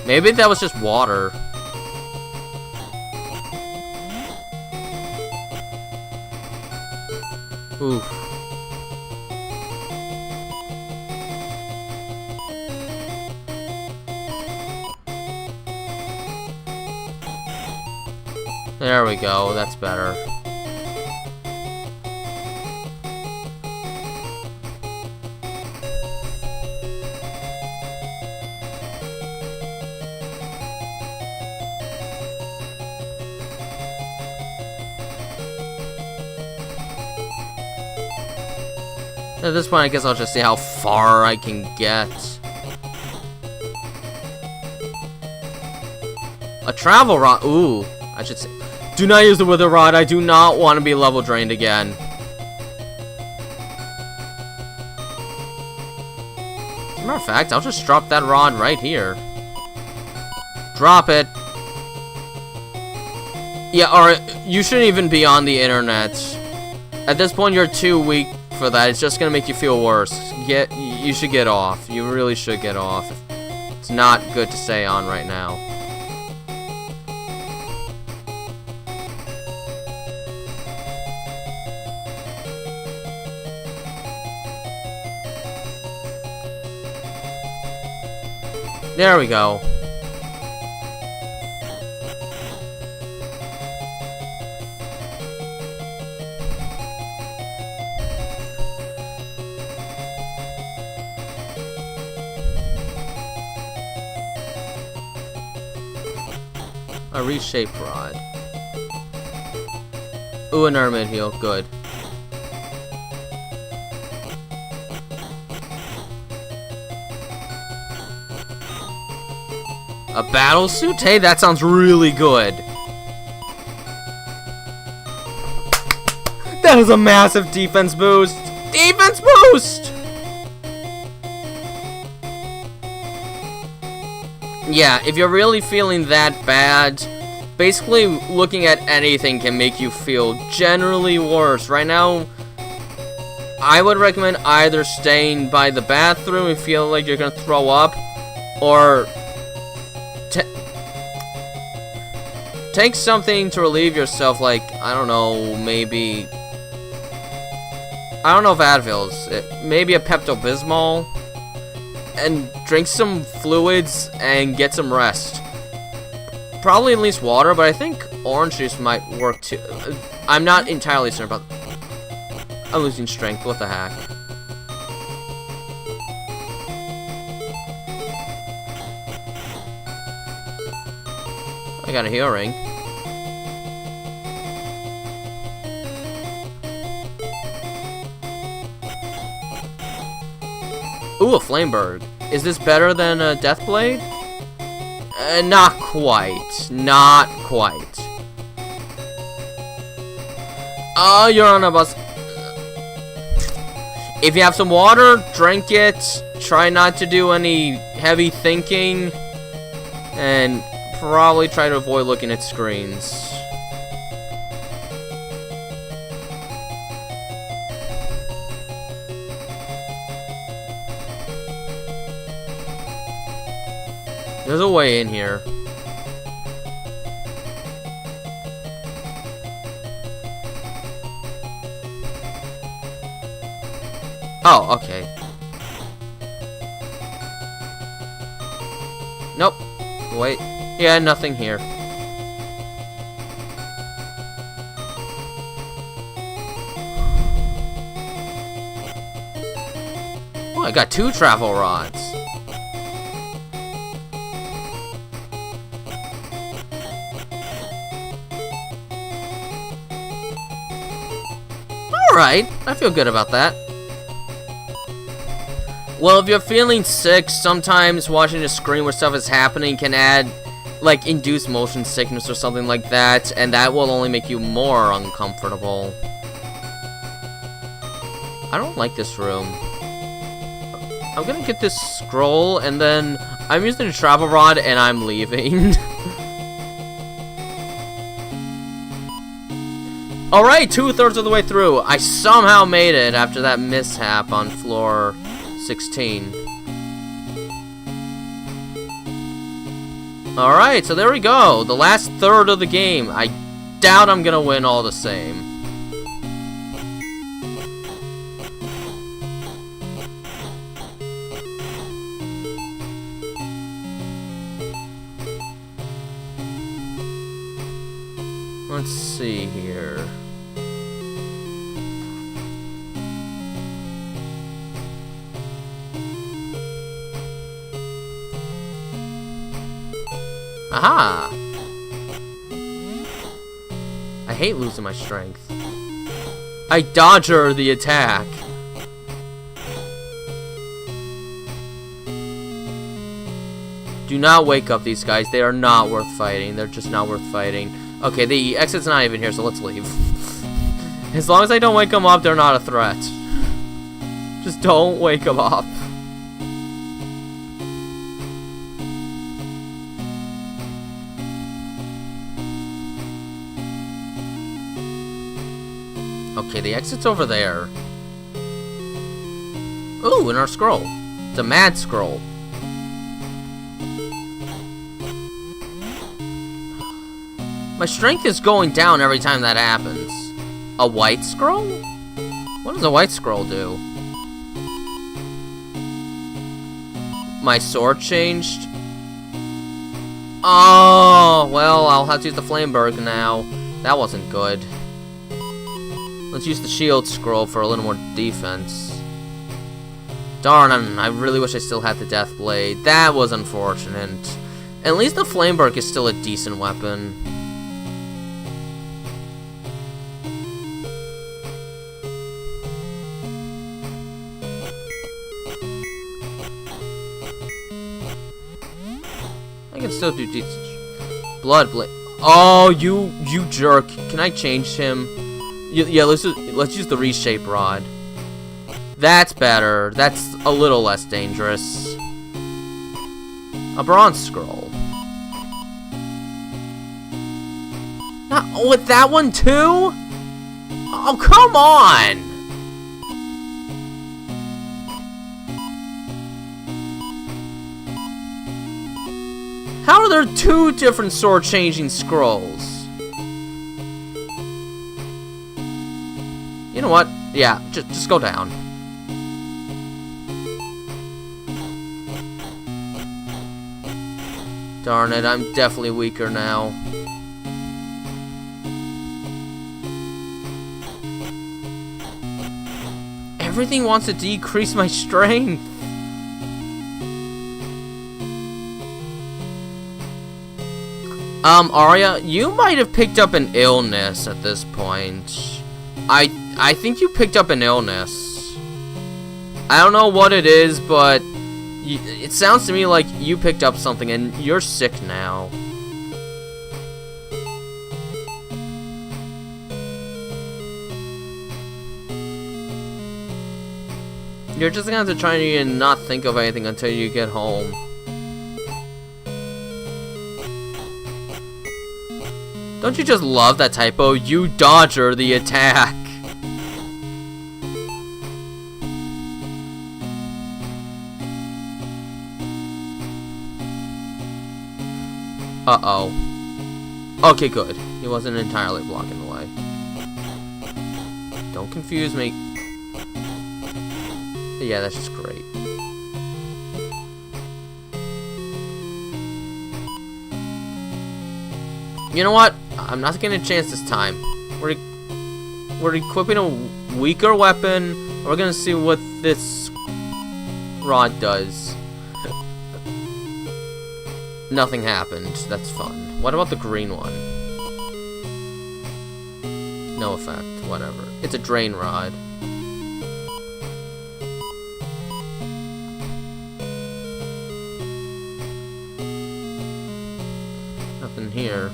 Maybe that was just water. Oof. There we go, that's better. At this point, I guess I'll just see how far I can get. A travel rod. Ooh, I should say. Do not use the wither rod. I do not want to be level drained again. As a matter of fact, I'll just drop that rod right here. Drop it. Yeah, or you shouldn't even be on the internet. At this point, you're too weak for that. It's just gonna make you feel worse. You should get off. You really should get off. It's not good to stay on right now. There we go. A reshaped rod. Ooh, an hermit heal. Good. A battle suit? Hey, that sounds really good. That is a massive defense boost. Defense boost! Yeah, if you're really feeling that bad, basically looking at anything can make you feel generally worse. Right now, I would recommend either staying by the bathroom if you feel like you're gonna throw up, or take something to relieve yourself, like, I don't know, maybe, I don't know if Advil's, maybe a Pepto-Bismol, and drink some fluids and get some rest. Probably at least water, but I think orange juice might work too. I'm not entirely certain about. I'm losing strength. What the heck? I got a heal ring. Ooh, a Flamebird. Is this better than a Deathblade? Not quite. Not quite. Oh, you're on a bus. If you have some water, drink it. Try not to do any heavy thinking. And probably try to avoid looking at screens. There's a way in here. Oh, okay. Nope. Wait. Yeah, nothing here. Oh, I got 2 travel rods. Alright, I feel good about that. Well, if you're feeling sick, sometimes watching a screen where stuff is happening can add, like, induce motion sickness or something like that, and that will only make you more uncomfortable. I don't like this room. I'm gonna get this scroll, and then I'm using a travel rod, and I'm leaving. Alright, 2/3 of the way through. I somehow made it after that mishap on floor 16. Alright, so there we go. The last third of the game. I doubt I'm gonna win all the same. Let's see here. Aha! I hate losing my strength. I dodger the attack. Do not wake up these guys. They are not worth fighting. They're just not worth fighting. Okay, the exit's not even here, so let's leave. As long as I don't wake them up, they're not a threat. Just don't wake them up. Okay, the exit's over there. Ooh, and our scroll. It's a mad scroll. My strength is going down every time that happens. A white scroll? What does a white scroll do? My sword changed? Oh, well, I'll have to use the Flameberg now. That wasn't good. Let's use the shield scroll for a little more defense. Darn, I really wish I still had the Death Blade. That was unfortunate. At least the Flameberg is still a decent weapon. I can still do decent. Blood Blade. Oh, you jerk. Can I change him? Yeah, let's use the reshape rod. That's better. That's a little less dangerous. A bronze scroll. Not with that one too? Oh, come on! How are there two different sword changing scrolls? You know what? Yeah, just go down. Darn it, I'm definitely weaker now. Everything wants to decrease my strength. Arya, you might have picked up an illness at this point. I think you picked up an illness. I don't know what it is, but it sounds to me like you picked up something and you're sick now. You're just gonna have to try and not think of anything until you get home. Don't you just love that typo? You dodger the attack. Uh-oh. Okay, good. He wasn't entirely blocking the way. Don't confuse me. Yeah, that's just great. You know what? I'm not getting a chance this time. We're equipping a weaker weapon. We're gonna see what this rod does. Nothing happened. That's fun. What about the green one? No effect. Whatever. It's a drain rod. Nothing here.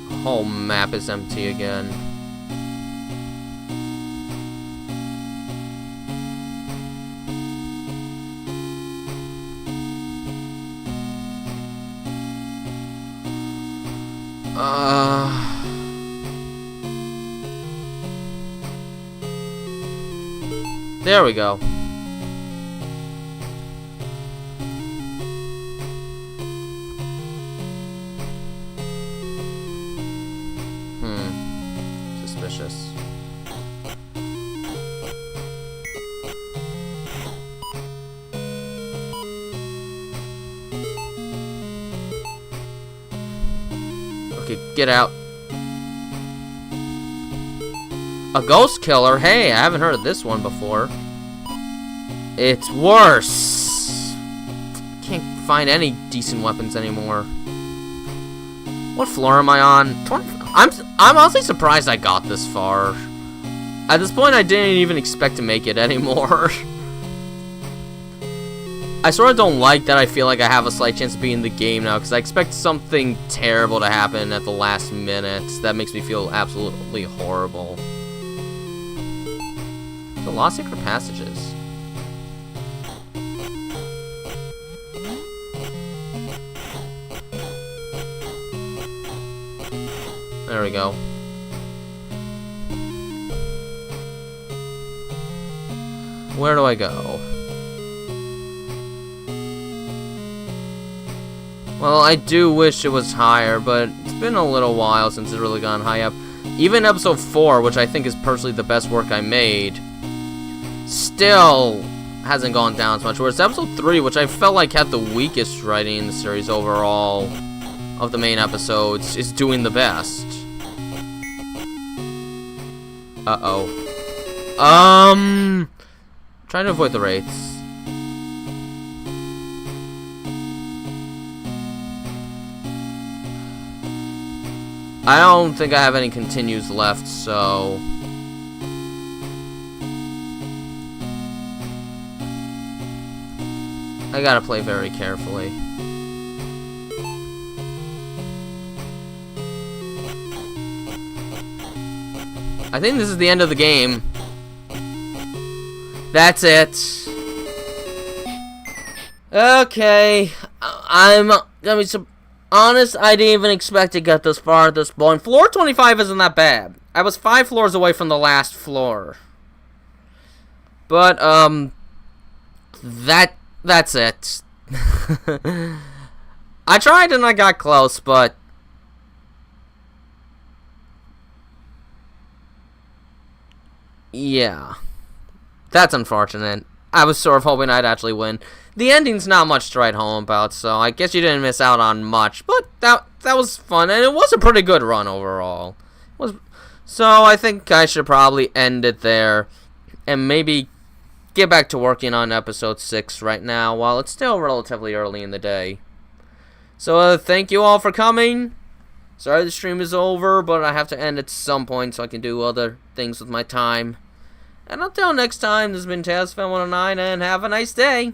The whole map is empty again. There we go. Suspicious. Okay, get out. A ghost killer? Hey, I haven't heard of this one before. It's worse. Can't find any decent weapons anymore. What floor am I on? I'm honestly surprised I got this far. At this point, I didn't even expect to make it anymore. I sort of don't like that I feel like I have a slight chance of beating the game now, because I expect something terrible to happen at the last minute. That makes me feel absolutely horrible. The lost secret passages. There we go. Where do I go? Well, I do wish it was higher, but it's been a little while since it's really gone high up. Even episode 4, which I think is personally the best work I made, still hasn't gone down as much. Whereas episode 3, which I felt like had the weakest writing in the series overall of the main episodes, is doing the best. Trying to avoid the wraiths. I don't think I have any continues left, so I gotta play very carefully. I think this is the end of the game. That's it. Okay, I'm gonna be honest, I didn't even expect to get this far at this point. Floor 25 isn't that bad. I was 5 floors away from the last floor. But, that's it. I tried and I got close, but yeah. That's unfortunate. I was sort of hoping I'd actually win. The ending's not much to write home about, so I guess you didn't miss out on much. But that was fun, and it was a pretty good run overall. So I think I should probably end it there, and maybe get back to working on episode 6 right now, while it's still relatively early in the day. So thank you all for coming. Sorry the stream is over, but I have to end at some point so I can do other things with my time. And until next time, this has been TazFan109, and have a nice day!